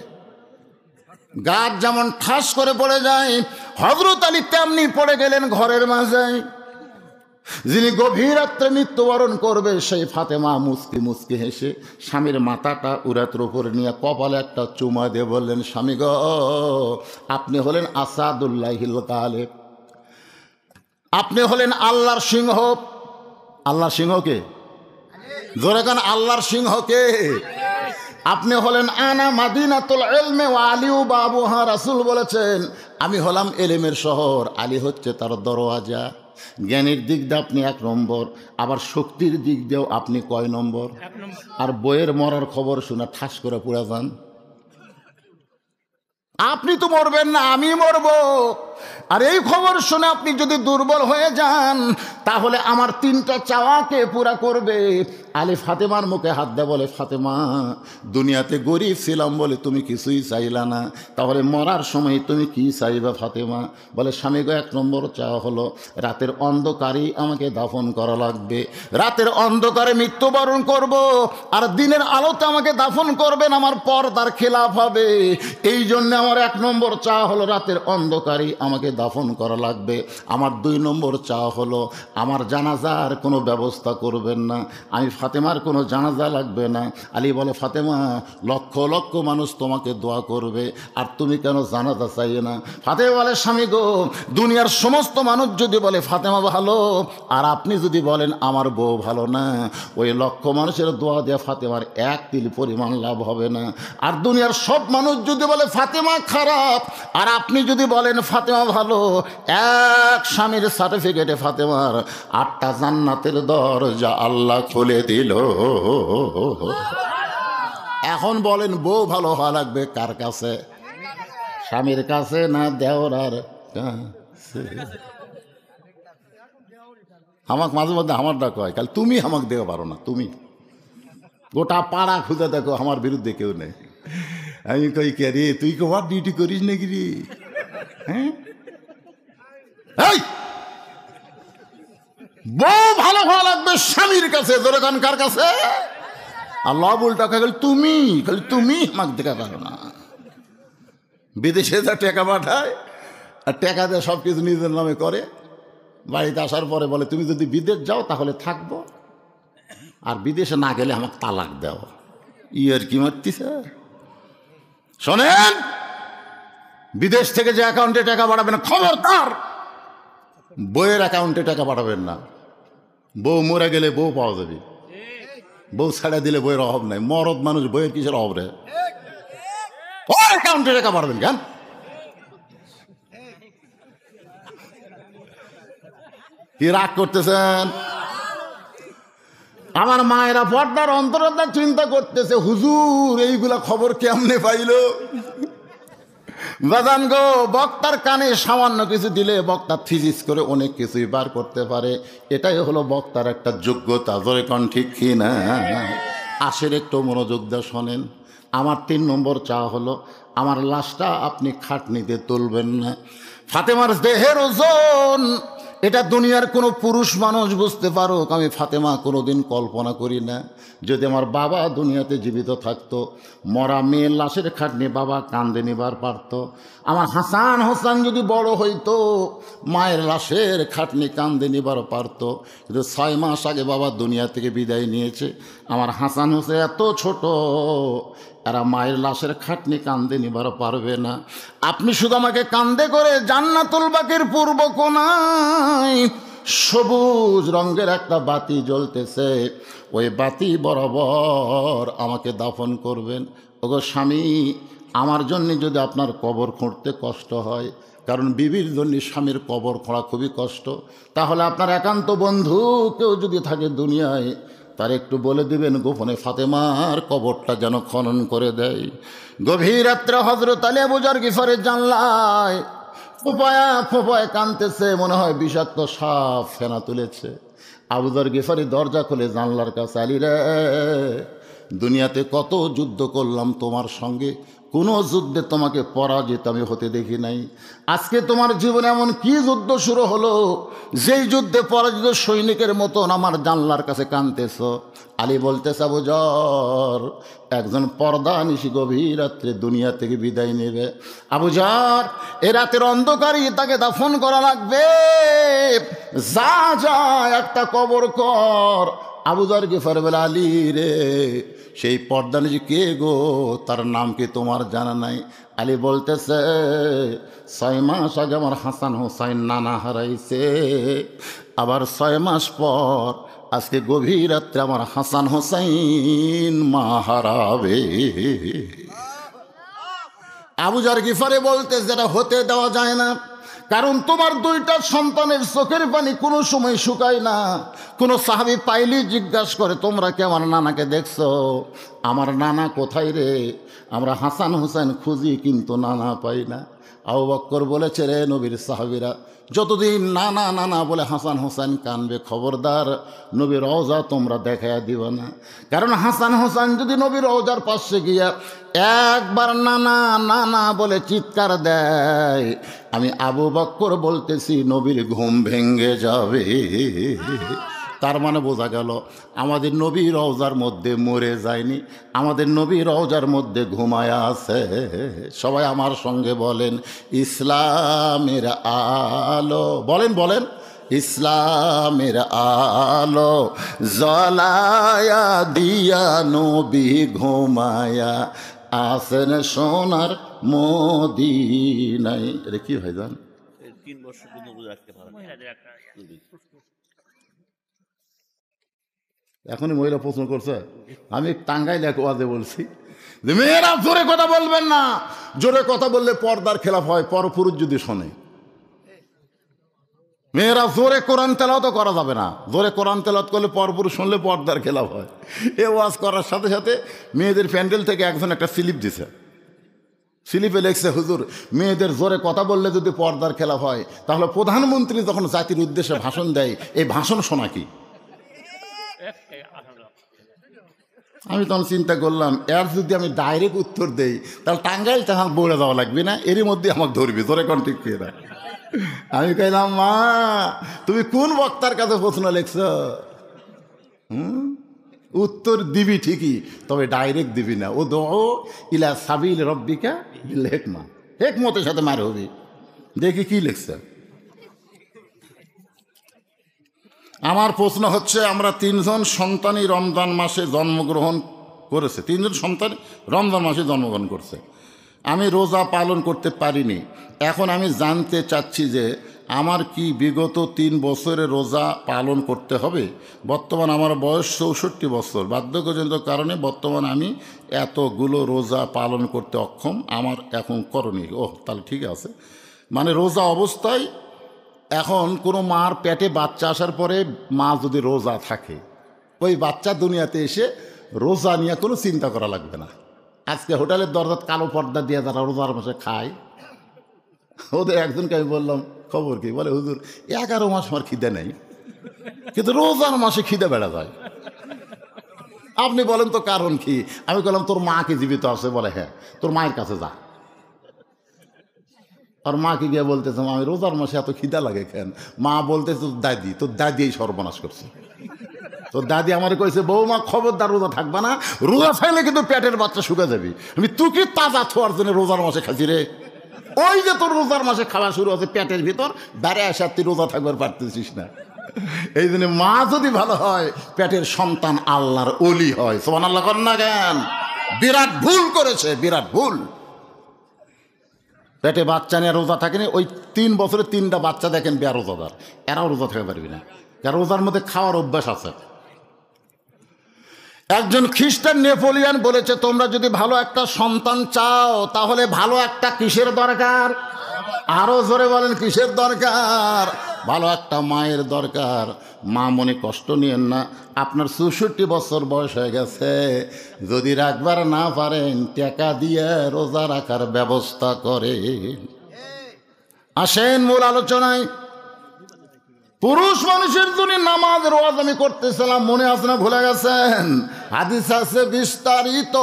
Speaker 1: গাছ যেমন ঠাস করে পড়ে যায়, হযরত আলী তেমনি পড়ে গেলেন ঘরের মাঝে। যিনি গভীর রাত্রে মৃত্যুবরণ করবে সেই ফাতেমা মুস্কি মুস্কি হেসে স্বামীর মাথাটা উরাতের উপর নিয়ে কপালে একটা চুমা দিয়ে বললেন স্বামী গো আপনি হলেন আসাদুল্লাহিল গালিব, আপনি হলেন আল্লাহর সিংহ। আল্লাহর সিংহকে জোরে কান, আল্লাহর সিংহকে। আপনি হলেন আনা মাদিনাতুল ইলমি ওয়া আলিউ বাবুহা, রাসূল বলেছেন আমি হলাম এলেমের শহর, আলী হচ্ছে তার দরওয়াজা। জ্ঞানের দিক দিয়ে আপনি 1 নম্বর, আবার শক্তির দিক দিয়েও আপনি কয় নম্বর? আর বইয়ের মরার খবর শুনে ঠাস করে পুরা যান। আপনি তো মরবেন না, আমি মরব। আর এই খবর শুনে আপনি যদি দুর্বল হয়ে যান, তাহলে আমার 3টা চাওয়াকে পুরা করবে। আলী ফাতেমার মুখে হাত দেয়, বলে ফাতেমা, দুনিয়াতে গরিব ছিলাম বলে তুমি কিছুই চাইলা না, তাহলে মরার সময় তুমি কি চাইবা ফাতেমা? বলে স্বামী গো, 1 নম্বর চাওয়া হলো রাতের অন্ধকারেই আমাকে দাফন করা লাগবে। রাতের অন্ধকারে মৃত্যুবরণ করব, আর দিনের আলোতে আমাকে দাফন করবেন, আমার পর্দার খেলাফ হবে। এই জন্য আমার 1 নম্বর চাওয়া হলো রাতের অন্ধকারেই আমাকে দাফন করা লাগবে। আমার 2 নম্বর চাওয়া হলো আমার জানাজার কোনো ব্যবস্থা করবেন না, আমি ফাতেমার কোনো জানাজা লাগবে না। আলী বলে ফাতেমা, লক্ষ লক্ষ মানুষ তোমাকে দোয়া করবে, আর তুমি কেন জানাজা চাইয়ে না? ফাতেমা বলে স্বামী গো, দুনিয়ার সমস্ত মানুষ যদি বলে ফাতেমা ভালো, আর আপনি যদি বলেন আমার বউ ভালো না, ওই লক্ষ মানুষের দোয়া দিয়ে ফাতেমার 1 তিল পরিমাণ লাভ হবে না। আর দুনিয়ার সব মানুষ যদি বলে ফাতেমা খারাপ, আর আপনি যদি বলেন ফাতেমা ভালো, এক স্বামীর সার্টিফিকেটে ফাতেমার 8টা জান্নাতের দরজা আল্লাহ খুলে দিল। এখন বলেন বউ ভালো হওয়া লাগবে কার কাছে? স্বামীর কাছে না দেওরার কাছে? আমাকে মাঝে মধ্যে আমারটা কয়, কাল তুমি আমাকে দেওয়া পারো না, তুমি গোটা পাড়া খুঁজে দেখো আমার বিরুদ্ধে কেউ নেই। আমি কই কে রে, তুই তোমার ডিউটি করিস নাকি রে? হ্যাঁ, বউ ভালো হওয়া লাগবে স্বামীর কাছে, দোকান কার কাছে? আল্লাহ উল্টা খালি তুমি, খালি তুমি আমাকে দেখা পারো না। বিদেশে যা টাকা পাঠায়, আর টাকা দিয়ে সব কিছু নিজের নামে করে, বাড়িতে আসার পরে বলে তুমি যদি বিদেশ যাও তাহলে থাকবো, আর বিদেশে না গেলে আমাকে তালাক দাও। ইয়ার কি মারতিছে? শোনেন, বিদেশ থেকে যে অ্যাকাউন্টে টাকা পাঠাবেন, খবরদার বইয়ের অ্যাকাউন্টে টাকা পাঠাবেন না। বউ মরে গেলে বউ পাওয়া যাবে, বউ ছাড়া দিলে বইয়ের অভাব নাই। মরদ মানুষ বইয়ের কিসের অভাব রে? ওর অ্যাকাউন্টে টাকা পাঠাবেন কেন? কি রাগ করতেছেন? আমার মায়েরা পর্দার অন্তরতা চিন্তা করতেছে, হুজুর এইগুলা খবর কেমনে পাইল? বাজান গো, বক্তার কানে সামান্য কিছু দিলে বক্তা থিজিস করে অনেক কিছুই বার করতে পারে। এটাই হলো বক্তার একটা যোগ্যতা। জোরে কোন ঠিক কি না? আসের একটু মনোযোগ দিয়ে শোনেন। আমার 3 নম্বর চাওয়া হলো আমার লাশটা আপনি খাটনিতে তুলবেন না। ফাতেমার দেহের ওজন এটা দুনিয়ার কোনো পুরুষ মানুষ বুঝতে পারুক, আমি ফাতেমা কোনোদিন কল্পনা করি না। যদি আমার বাবা দুনিয়াতে জীবিত থাকতো, মরা মেয়ের লাশের খাটনি বাবা কান্দে নিবার পারত। আমার হাসান হোসেন যদি বড় হইতো, মায়ের লাশের খাটনি কান্দে নিবার পারত। কিন্তু 6 মাস আগে বাবা দুনিয়া থেকে বিদায় নিয়েছে। আমার হাসান হোসেন এত ছোট, এরা মায়ের লাশের খাটনি কান্দে নিবার পারবে না। আপনি শুধু আমাকে কান্দে করে জান্নাতুল বাকির পূর্ব কোণায় সবুজ রঙের একটা বাতি জ্বলতেছে, ওই বাতি বরাবর আমাকে দাফন করবেন। ওগো স্বামী, আমার জন্য যদি আপনার কবর খুঁড়তে কষ্ট হয়, কারণ বিবির জন্য স্বামীর কবর খোঁড়া খুবই কষ্ট, তাহলে আপনার একান্ত বন্ধু কেউ যদি থাকে দুনিয়ায়, তার একটু বলে দিবেন গোপনে ফাতেমার কবরটা যেন খনন করে দেয়। গভীর রাত্রে হযরত আলী আবু যর গিফারের জানলায় ফোপায়া ফোপায় কাঁদতেছে, মনে হয় বিষাক্ত সাপ ফেনা তুলেছে। আবু যর গিফারি দরজা খুলে জানলার কাছে, আলী রে, দুনিয়াতে কত যুদ্ধ করলাম তোমার সঙ্গে, কোনো যুদ্ধে তোমাকে পরাজিত আমি হতে দেখি নাই। আজকে তোমার জীবনে এমন কি যুদ্ধ শুরু হলো, যেই যুদ্ধে পরাজিত সৈনিকের মতন আমার জানলার কাছে কাঁদতেছ? আলী বলতেছে, আবু যর, একজন পর্দা নিশি গভীর রাত্রে দুনিয়া থেকে বিদায় নেবে। আবু যর, এ রাতের অন্ধকারই তাকে দাফন করা লাগবে। যা যা একটা কবর কর। আবু যর গিফার বলে, আলী রে, সেই পর্দা নিশি কে গো? তার নাম কি তোমার জানা নাই? আলী বলতেছে, 6 মাস আগে আমার হাসান হোসাইন নানা হারাইছে, আবার 6 মাস পর আজকে গভীর রাত্রে আমার হাসান হোসাইন মা হারাবে। আবু যর গিফারে বলতে, যেটা হতে দেওয়া যায় না, কারণ তোমার 2টা সন্তানের চোখের পানি কোনো সময় শুকায় না। কোনো সাহাবী পাইলেই জিজ্ঞাসা করে, তোমরা কি আমার নানাকে দেখছো? আমার নানা কোথায় রে? আমরা হাসান হোসেন খুঁজি কিন্তু নানা পাই না। আবু বকর বলেছে, রে নবীর সাহাবীরা, যতদিন না না না না বলে হাসান হোসেন কানবে, খবরদার নবীর রওজা তোমরা দেখাইয়া দিও না। কারণ হাসান হোসেন যদি নবীর রওজার পাশে গিয়া একবার না না না না বলে চিৎকার দেয়, আমি আবু বকর বলতেছি নবীর ঘুম ভেঙে যাবে। তার মানে বোঝা গেল আমাদের নবী রওজার মধ্যে মরে যায়নি, আমাদের নবী রওজার মধ্যে ঘুমায়া আছে। সবাই আমার সঙ্গে বলেন, ইসলামের আলো, বলেন বলেন, ইসলামের আলো জ্বলায়া দিয়া নবী ঘুমায়া আসেন সোনার মদিনায়। এটা কি ভাই জান?
Speaker 2: 3 বছর পর্যন্ত রাখতে পারেন।
Speaker 1: এখনই মহিলা প্রশ্ন করছে। আমি টাঙ্গাইলে এক ওয়াজে বলছি যে মেয়েরা জোরে কথা বলবেন না, জোরে কথা বললে পর্দার খেলাফ হয়, পরপুরুষ যদি শোনে। মেয়েরা জোরে কোরআন তেলাওয়াত করা যাবে না, জোরে কোরআন তেলাওয়াত করলে পরপুরুষ শুনলে পর্দার খেলাফ হয়। এ ওয়াজ করার সাথে সাথে মেয়েদের প্যান্ডেল থেকে একজন একটা স্লিপ দিছে, স্লিপে লেখছে, হুজুর মেয়েদের জোরে কথা বললে যদি পর্দার খেলাফ হয়, তাহলে প্রধানমন্ত্রী যখন জাতির উদ্দেশ্যে ভাষণ দেয়, এই ভাষণ শোনা কি? আমি তখন চিন্তা করলাম, এর যদি আমি ডাইরেক্ট উত্তর দেই তাহলে টাঙ্গাইল টাঙ্গাল বলে যাওয়া লাগবে না, এরই মধ্যে আমাকে ধরবি, ধরে কোন ঠিক না। আমি কইলাম, মা তুমি কোন বক্তার কাছে প্রশ্ন লিখছ? উত্তর দিবি ঠিকই, তবে ডাইরেক্ট দিবি না। ও দো ইলা সাবিল রব্বিকা বিল হিকমা, হিকমতের সাথে মার হবি। দেখি কি লিখছে। আমার প্রশ্ন হচ্ছে, আমরা 3 জন সন্তানই রমজান মাসে জন্মগ্রহণ করেছে, 3 জন সন্তান রমজান মাসে জন্মগ্রহণ করছে। আমি রোজা পালন করতে পারিনি। এখন আমি জানতে চাচ্ছি যে আমার কি বিগত 3 বছরে রোজা পালন করতে হবে? বর্তমান আমার বয়স 64 বছর, বার্ধক্যজনিত কারণে বর্তমান আমি এতগুলো রোজা পালন করতে অক্ষম, আমার এখন করণীয়। ওহ, তাহলে ঠিক আছে। মানে রোজা অবস্থায় এখন কোনো মার পেটে বাচ্চা আসার পরে মা যদি রোজা থাকে, ওই বাচ্চা দুনিয়াতে এসে রোজা নিয়ে কোনো চিন্তা করা লাগবে না। আজকে হোটেলের দরজাত কালো পর্দা দিয়ে যারা রোজার মাসে খায়, ওদের একজনকে আমি বললাম, খবর কি? বলে, হুজুর 11 মাস আমার খিদে নেই, কিন্তু রোজার মাসে খিদে বেড়া যায়। আপনি বলেন তো কারণ কি? আমি বললাম, তোর মা কি জীবিত আছে? বলে, হ্যাঁ। তোর মায়ের কাছে যা। আর মাকে গিয়ে বলতেছে, আমি রোজার মাসে এত খিদা লাগে কেন? মা বলতেছে, তোর দাদি এই সর্বনাশ করছে। তোর দাদি আমার কইছে, বৌমা খবরদার রোজা থাকবা না, রোজা থাকলে কিন্তু পেটের বাচ্চা শুকা যাবি। আমি তুই কি তাজা ছোয়ার জন্য রোজার মাসে খাচ্ছি রে? ওই যে তোর রোজার মাসে খাওয়া শুরু আছে পেটের ভিতর, বাইরে আসা তুই রোজা থাকবার পারতেছিস না। এই জন্য মা যদি ভালো হয়, পেটের সন্তান আল্লাহর ওলি হয়। সুবহানাল্লাহ করেন না কেন? বিরাট ভুল করেছে, বিরাট ভুল। পেটে বাচ্চা নিয়ে রোজা থাকেনি, ওই 3 বছরে 3টা বাচ্চা দেখেন বেয়া রোজাদার, এরাও রোজা থাকতে পারবি না, কারণ রোজার মধ্যে খাওয়ার অভ্যাস আছে। একজন খ্রিস্টান নেপোলিয়ান বলেছে, তোমরা যদি ভালো একটা সন্তান চাও, তাহলে ভালো একটা কিসের দরকার? আরো জোরে বলেন, কিসের দরকার? ভালো একটা মায়ের দরকার। মা মনে কষ্ট নিয়েন না, আপনার 64 বছর বয়স হয়ে গেছে, যদি রাখবার না পারেন টাকা দিয়ে রোজা রাখার ব্যবস্থা করেন। আসেন মূল আলোচনায়। পুরুষ মানুষের জন্য নামাজের ওয়াজ আমি করতেছিলাম, মনে আছে না? ভুলে গেছেন? হাদিস আছে বিস্তারিত,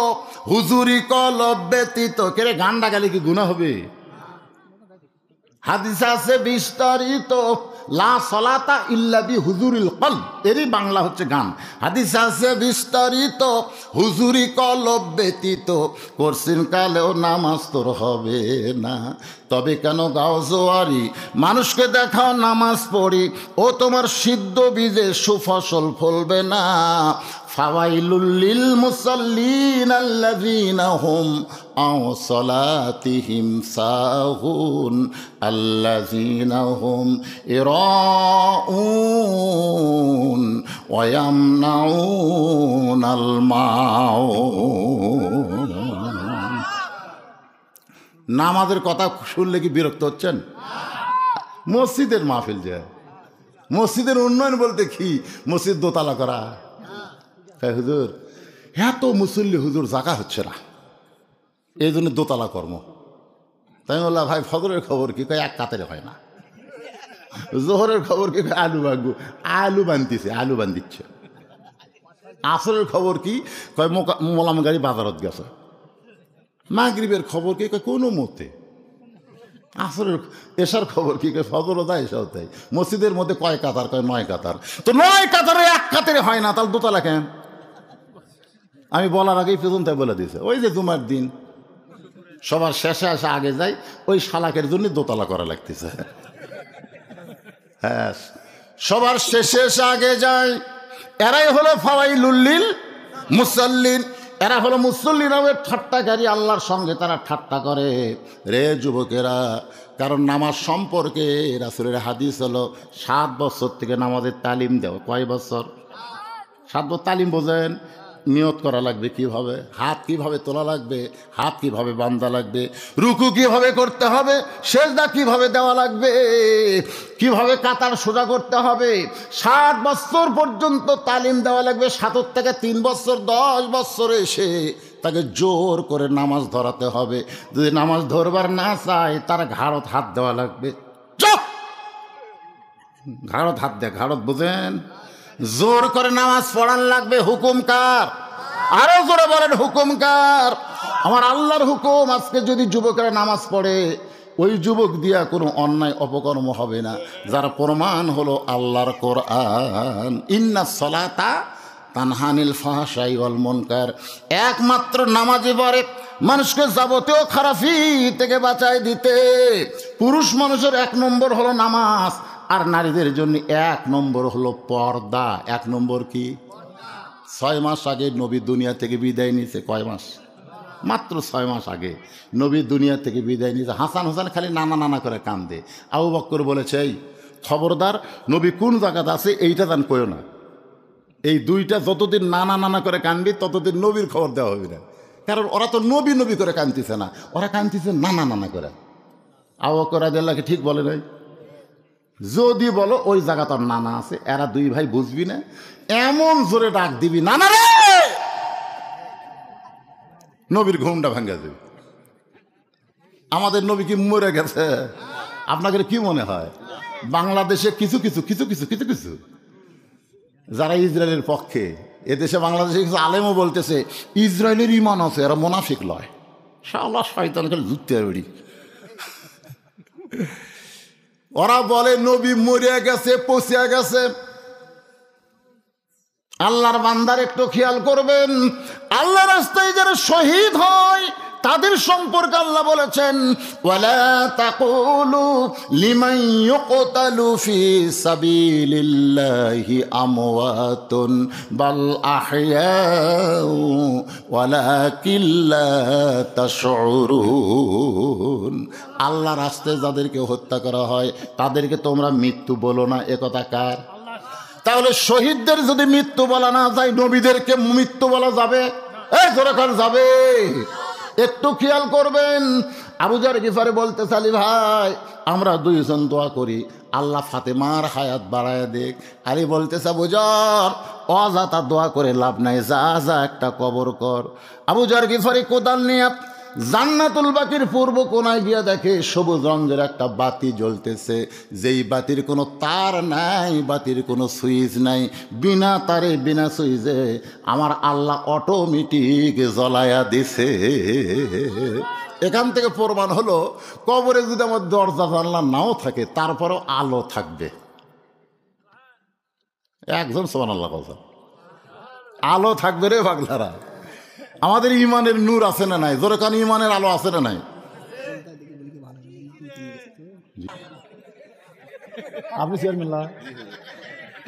Speaker 1: হুজুরি কলব ব্যতীত। কেরে গান্ডা গালি কি গুনাহ হবে? হাদিস আছে বিস্তারিত, লা সলাতা ইল্লা বি হুজুরিল কলব, এরই বাংলা হচ্ছে গান। হাদিস আছে বিস্তারিত, হুজুরি কলব ব্যতীত করছিন কালেও নামাজ তোর হবে না। তবে কেন গাও জোয়ারি, মানুষকে দেখাও নামাজ পড়ি, ও তোমার সিদ্ধ বীজে সুফসল ফলবে না। ফাওয়াইলুল লিল মুসাল্লিন আল্লাযীনা হুম আন সালাতিহিম সাহুন আল্লাযীনা হুম ইরাউন ওয়া ইয়ামনাউনাল মাউন। নামাজের কথা শুনলে কি বিরক্ত হচ্ছেন? মসজিদের মাহফিল যায়, মসজিদের উন্নয়ন বলতে কি মসজিদ দোতলা করা? হুজুর এত মুসল্লি, হুজুর জায়গা হচ্ছে না, এই জন্য দোতলা কর্ম। তাই বললাম ভাই ফজরের খবর কি? কয় এক কাতারে হয় না। জোহরের খবর কি? আলু বাগু আলু বানতিছে, আলু বান্ধিচ্ছে। আসরের খবর কি? কয় মোলাম গাড়ি বাজারত গেছে। মাগরিবের খবর কি? কয় কোনো মতে। আসরের এশার খবর কি? কয় ফজরও দেয়, এশাও দেয়। মসজিদের মধ্যে কয় কাতার? কয় 9 কাতার। তো 9 কাতারে এক কাতারে হয় না, তাহলে দোতলা কেন? আমি বলার আগেই পেছন তাই বলে দিয়েছে, ওই যে জুমার দিন সবার শেষে আসে আগে যায়, ওই শালাকের জন্য দোতলা করা লাগতেছে। হ্যাঁ, সবার শেষে এসে আগে যায়। এরাই হলো ফাওয়াইলুল মুসাল্লিন, এরা হলো মুসল্লিন, ঠাট্টাকারী। আল্লাহর সঙ্গে তারা ঠাট্টা করে। রে যুবকেরা, কারণ নামাজ সম্পর্কে রাসূলের হাদিস হলো 7 বছর থেকে নামাজের তালিম দেওয়া। কয় বছর? 7 বছর তালিম। বোঝেন? নিয়ত করা লাগবে কিভাবে, হাত কিভাবে তোলা লাগবে, হাত কিভাবে বান্ধা লাগবে, রুকু কিভাবে করতে হবে, সেজদা কিভাবে দেওয়া লাগবে, কিভাবে কাতার সোজা করতে হবে। 7 বছর পর্যন্ত তালিম দেওয়া লাগবে। 7 থেকে 3 বছর 10 বছর এসে তাকে জোর করে নামাজ ধরাতে হবে। যদি নামাজ ধরবার না চায়, তার ঘাড়ত হাত দেওয়া লাগবে। ঘাড়ত হাত দেয়, ঘাড়ত বোঝেন? জোর করে নামাজ পড়ান লাগবে। হুকুম কার? আরো জোরে বলেন, হুকুম কার? আমার আল্লাহর হুকুম। আজকে যদি যুবকেরা নামাজ পড়ে, ওই যুবক দিয়া কোনো অন্যায় অপকর্ম হবে না, যার প্রমাণ হলো আল্লাহর কোরআন। ইন্নাস সালাতা তানহানিল ফাহশাই ওয়াল মুনকার। একমাত্র নামাজই পারে মানুষকে যাবতীয় খারাপি থেকে বাঁচায় দিতে। পুরুষ মানুষের 1 নম্বর হলো নামাজ, আর নারীদের জন্য 1 নম্বর হলো পর্দা। 1 নম্বর কি? 6 মাস আগে নবী দুনিয়া থেকে বিদায় নিয়েছে। কয় মাস? মাত্র 6 মাস আগে নবী দুনিয়া থেকে বিদায় নিয়েছে। হাসান হোসেন খালি নানা নানা করে কান্দে। আবু বকর বলেছে, এই খবরদার, নবী কোন জায়গাতে আছে এইটা জান কইও না। এই দুইটা যতদিন নানা নানা করে কানবি, ততদিন নবীর খবর দেওয়া হবে না। কারণ ওরা তো নবী নবী করে কানতেছে না, ওরা কানতেছে নানা নানা করে। আবু বকর রাদিয়াল্লাহু ঠিক বলে নাই, যদি বলো ওই জায়গা তোর নানা আছে, এরা 2 ভাই বুঝবি না, এমন জোরে ডাক দিবি, নানা রে, নবীর ঘুমটা ভাঙ্গা দেবে। আমাদের নবী কি মরে গেছে? আপনাদের কি মনে হয়? বাংলাদেশে কিছু কিছু কিছু কিছু কিছু কিছু যারা ইসরায়েলের পক্ষে, এদেশে বাংলাদেশে কিছু আলেমও বলতেছে ইসরায়েলের ইমান আছে, এরা মুনাফিক লয়। শালা শয়তান করে জুততে বেড়ি। ওরা বলে নবী মরিয়া গেছে, পচিয়া গেছে। আল্লাহর বান্দার একটু খেয়াল করবেন, আল্লাহ রাস্তায় যারা শহীদ হয় তাদের সম্পর্কে আল্লাহ বলেছেন, ওয়ালা তাকুলু লিমান ইউকতালু ফি সাবিলিল্লাহি আমওয়াতুন বাল আহইয়াউ ওয়ালাকিন লা তাশউরুন। আল্লাহ রাস্তায় যাদেরকে হত্যা করা হয় তাদেরকে তোমরা মৃত্যু বলো না। একথা কার? তাহলে শহীদদের যদি মৃত্যু বলা না যায়, নবীদেরকে মৃত্যু বলা যাবে? এই জোরকার যাবে? একটু খেয়াল করবেন। আবু যার গিফারি বলতে চালি, ভাই আমরা 2 জন দোয়া করি, আল্লাহ ফাতেমার হায়াত বাড়ায় দেখ। আলী বলতেছে, আবু যার অযথা দোয়া করে লাভ নাই, যা যা একটা কবর কর। আবু যার গিফারি কোদাল নিয়ে জান্নাতুল বাকির পূর্ব কোনায় গিয়ে দেখে সবুজ রঙের একটা বাতি জ্বলতেছে, যেই বাতির কোনো তার নাই, বাতির কোনো সুইচ নাই, বিনা তারে বিনা সুইচে আমার আল্লাহ অটোমেটিক জ্বলায়া দিছে। এখান থেকে প্রমাণ হলো, কবরে যদি আমার দরজা জানলা নাও থাকে, তারপরও আলো থাকবে। একজন সুবহানাল্লাহ কথা, আলো থাকবে রে পাগলারা। আমাদের ইমানের নূর আছে না নাই? জোরে কান, ইমানের আলো আছে না নাই? আপনি চেয়ারম্যান,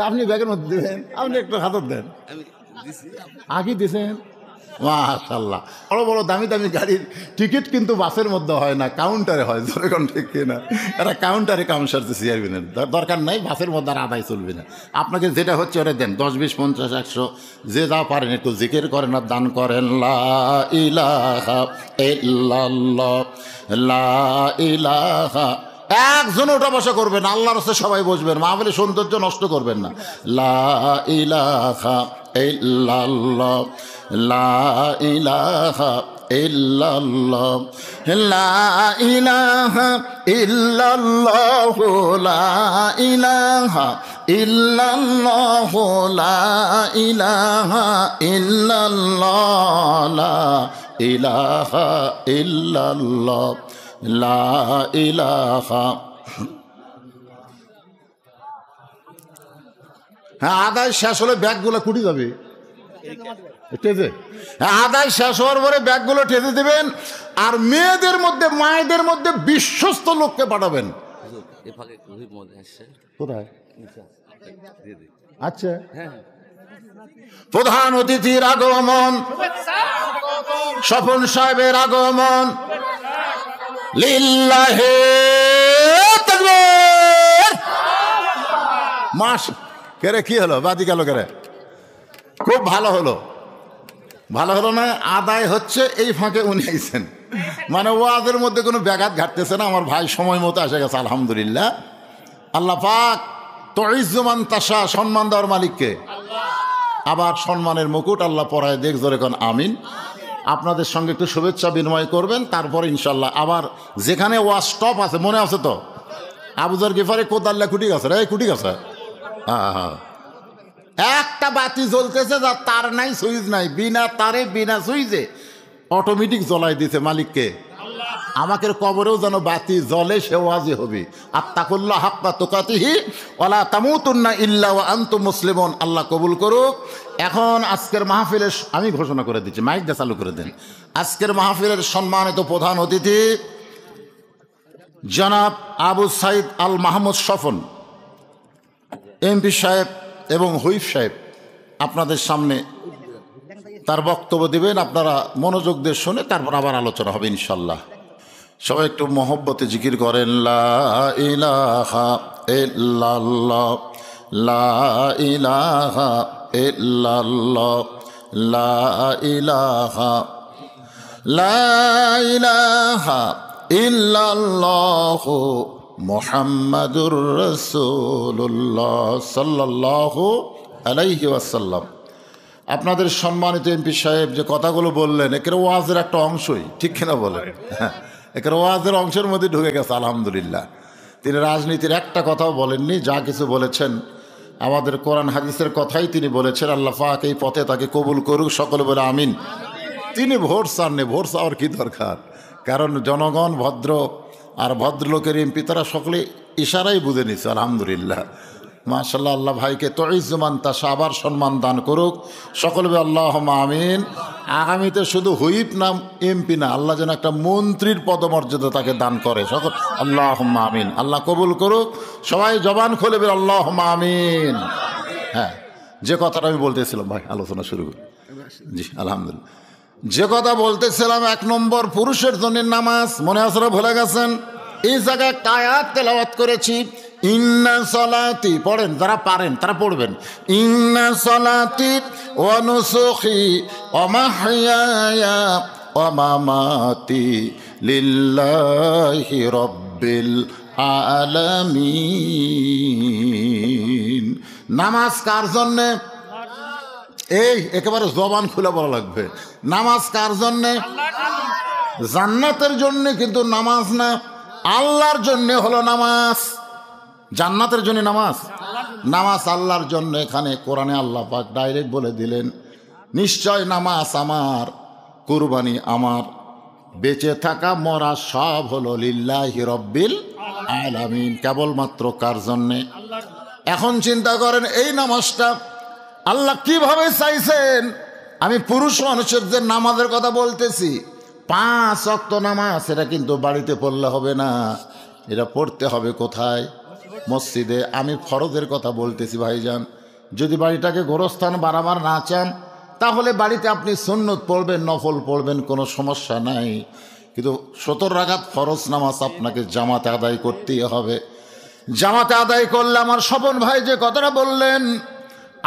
Speaker 1: আপনি ব্যাগের মধ্যে দেবেন, আপনি একটু হাতত দেন। আগে দিয়েছেন? মাশাআল্লাহ। বড় বড় দামি দামি গাড়ির টিকিট কিন্তু বাসের মধ্যে হয় না, কাউন্টারে হয়। জোরে কান ঠিক কিনা? এরা কাউন্টারে কাম সারছে চেয়ারম্যানের, দরকার নাই বাসের মধ্যে আর আদায় চলবে না। আপনাকে যেটা হচ্ছে ওটা দেন, 10, 20, 50, 100 যে যা পারেন একটু জিকির করেন আর দান করেন। লা ইলাহা ইল্লাল্লাহ, লা ইলাহা। একজন ওটা বসা করবেন, আল্লাহর রাস্তায় সবাই বসবেন, মাহফিলের সৌন্দর্য নষ্ট করবেন না। লা ইলাহা ইল্লাল্লাহ লা ইলাহা ইল্লাল্লাহ লা ইলাহা ইল্লাল্লাহ লা ইলাহা ইল্লাল্লাহ লা ইলাহা ইল্লাল্লাহ লা ইলাহা ইল্লাল্লাহ লা ইলাহা। হ্যাঁ, আদায় শেষ হলে ব্যাগগুলো কুটি যাবে, টেজে আদায় শেষ হওয়ার পরে ব্যাগগুলো টেজে দেবেন। আর মেয়েদের মধ্যে মায়েদের মধ্যে বিশ্বস্ত লোককে পাঠাবেন। কোথায়? আচ্ছা, প্রধান অতিথির আগমন, স্বপন সাহেবের আগমন, লিল্লাহে তাকবীর। মাস কেরে কি হলো, বাদি গেল কেরে? খুব ভালো হলো, ভালো হলো না? আদায় হচ্ছে এই ফাঁকে উনি আইছেন, মানে ওয়াজের মধ্যে কোনো ব্যাঘাত ঘাটতেছে না। আমার ভাই সময় মতো এসে গেছে, আলহামদুলিল্লাহ। আল্লাহ পাক তুইজ্জুমান তাশা, সম্মান দেওয়ার মালিককে। আবার সম্মানের মুকুট আল্লাহ পরায় দেখ, জোরে কোন আমিন। আপনাদের সঙ্গে একটু শুভেচ্ছা বিনিময় করবেন, তারপর ইনশাল্লাহ আবার যেখানে ওয়াজ স্টপ আছে, মনে আছে তো? আবুজার গিফারে কোদাল্লা কুটি গেছে রে, কুটি গেছে। হ্যাঁ হ্যাঁ, একটা বাতি জ্বলতেছে, যার তার নাই, সুইচ নাই, বিনা তারে বিনা সুইচে অটোমেটিক জ্বলাই দিছে মালিককে। আমাকে কবরেও যেন বাতি জ্বলে, সে ওয়াজি হবে। আত্তাকুল্লাহ হাক্কা তুকাতিহি ওয়ালা তামুতুন্না ইল্লা ওয়া আনতুম মুসলিমুন। আল্লাহ কবুল করুক। এখন আজকের মাহফিলের আমি ঘোষণা করে দিচ্ছি, মাইকটা চালু করে দেন। আজকের মাহফিলের সম্মানিত প্রধান অতিথি জনাব আবু সাইদ আল মাহমুদ স্বপন এমপি সাহেব এবং হুইপ সাহেব আপনাদের সামনে তার বক্তব্য দেবেন। আপনারা মনোযোগ দিয়ে শুনে তারপর আবার আলোচনা হবে ইনশাল্লাহ। সবাই একটু মহব্বতে জিকির করেন, লা ইলাহা ইল্লাল্লাহ লা ইলাহা ইল্লাল্লাহ লা ইলাহা লা ইলাহা ইল্লাল্লাহ মুহাম্মাদুর রাসূলুল্লাহ সাল্লাল্লাহু আলাইহি ওয়াসাল্লাম। আপনাদের সম্মানিত এমপি সাহেব যে কথাগুলো বললেন, একের ওয়াজের একটা অংশই, ঠিক কিনা বলেন? একের ওয়াজের অংশের মধ্যে ঢুকে গেছে, আলহামদুলিল্লাহ। তিনি রাজনীতির একটা কথাও বলেননি, যা কিছু বলেছেন আমাদের কোরআন হাদিসের কথাই তিনি বলেছেন। আল্লাহ পাক এই পথে তাকে কবুল করুক, সকলে বলে আমিন। তিনি ভোট চাননি, ভোট চাওয়ার কি দরকার? কারণ জনগণ ভদ্র, আর ভদ্রলোকের এমপি তারা সকলে ইশারাই বুঝে নিছে, আলহামদুলিল্লাহ। মাশাআল্লাহ, আল্লাহ ভাইকে তুইজ্জুমান তাশা আবার সম্মান দান করুক, সকলে বলে আল্লাহুম্মা আমিন। আগামীতে শুধু হুইপ নাম এমপি না, আল্লাহ যেন একটা মন্ত্রীর পদমর্যাদা তাকে দান করে, সকল আল্লাহুম্মা আমিন। আল্লাহ কবুল করুক। সবাই জবান খুলে বলে আল্লাহুম্মা আমিন। হ্যাঁ, যে কথাটা আমি বলতেছিলাম ভাই, আলোচনা শুরু করি। জি আলহামদুলিল্লাহ, যে কথা বলতেছিলাম, 1 নম্বর পুরুষের জন্য নামাজ, মনে আছে ভুলে গেছেন? এই জায়গায় একটা আয়াত তেলাওয়াত করেছি, ইন্না সলাতি, পড়েন, যারা পারেন তারা পড়বেন। ইন্না সলাতি ওয়া নুসুখি ওয়া মাহইয়ায়া ওয়া মামাতি লিল্লাহি রাব্বিল আলামিন। নামাজ কার জন্যে? এই একেবারে জবান খুলে বলা লাগবে, নামাজ কার জন্যে? জান্নাতের জন্যে, কিন্তু নামাজ না, আল্লাহর জন্যে হলো নামাজ। জান্নাতের জন্য নামাজ, নামাজ আল্লাহর জন্য। এখানে কোরআনে আল্লাহ পাক ডাইরেক্ট বলে দিলেন, নিশ্চয় নামাজ আমার, কুরবানি আমার, বেঁচে থাকা মরা সব হলো লিল্লাহি রব্বিল আলামিন। কেবলমাত্র কার জন্যে? এখন চিন্তা করেন, এই নামাজটা আল্লাহ কিভাবে চাইছেন? আমি পুরুষ মানুষের যে নামাজের কথা বলতেছি, 5 ওয়াক্ত নামাজ, এটা কিন্তু বাড়িতে পড়লে হবে না, এটা পড়তে হবে কোথায়? মসজিদে। আমি ফরজের কথা বলতেছি ভাইজান। যদি বাড়িটাকে গোরস্থান বাড়াবার না চান, তাহলে বাড়িতে আপনি সুন্নত পড়বেন, নফল পড়বেন, কোনো সমস্যা নাই। কিন্তু 70 রাকাত ফরজ নামাজ আপনাকে জামাতে আদায় করতেই হবে। জামাতে আদায় করলে, আমার স্বপন ভাই যে কথাটা বললেন,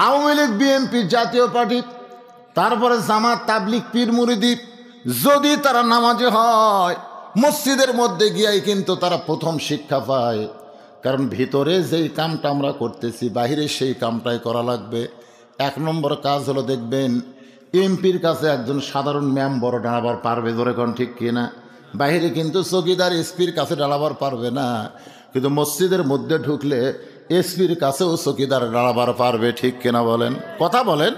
Speaker 1: আওয়ামী লীগ, বিএনপি, জাতীয় পার্টি, তারপরে জামাত, তাবলিগ, পীর মুরিদি, যদি তারা নামাজে হয়, মসজিদের মধ্যে গিয়াই কিন্তু তারা প্রথম শিক্ষা পায়। কারণ ভিতরে যেই কামটা আমরা করতেছি, বাহিরে সেই কামটাই করা লাগবে। এক নম্বর কাজ হলো, দেখবেন এমপির কাছে একজন সাধারণ মেম্বার দাঁড়াবার পারবে, ধরে কোন ঠিক কিনা? বাইরে কিন্তু চৌকিদার এসপির কাছে দাঁড়াবার পারবে না, কিন্তু মসজিদের মধ্যে ঢুকলে এসপির কাছেও চৌকিদার দাঁড়াবার পারবে, ঠিক কিনা বলেন? কথা বলেন।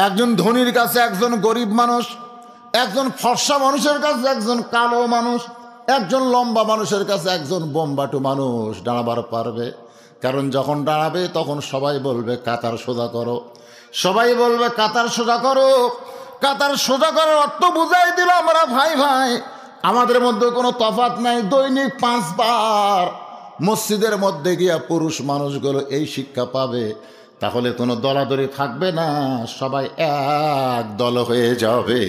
Speaker 1: একজন ধনীর কাছে একজন গরিব মানুষ, একজন ফর্সা মানুষের কাছে একজন কালো মানুষ, একজন লম্বা মানুষের কাছে একজন বোম্বাটু মানুষ দাঁড়াবার পারবে। কারণ যখন দাঁড়াবে তখন সবাই বলবে কাতার সোজা করো, সবাই বলবে কাতার সোজা করো। কাতার সোজা করার অর্থ বুঝাই দিল আমরা ভাই ভাই, আমাদের মধ্যে কোনো তফাৎ নাই। দৈনিক 5 বার মসজিদের মধ্যে গিয়া পুরুষ মানুষগুলো এই শিক্ষা পাবে, তাহলে কোনো দলাদলি থাকবে না, সবাই এক দল হয়ে যাবে।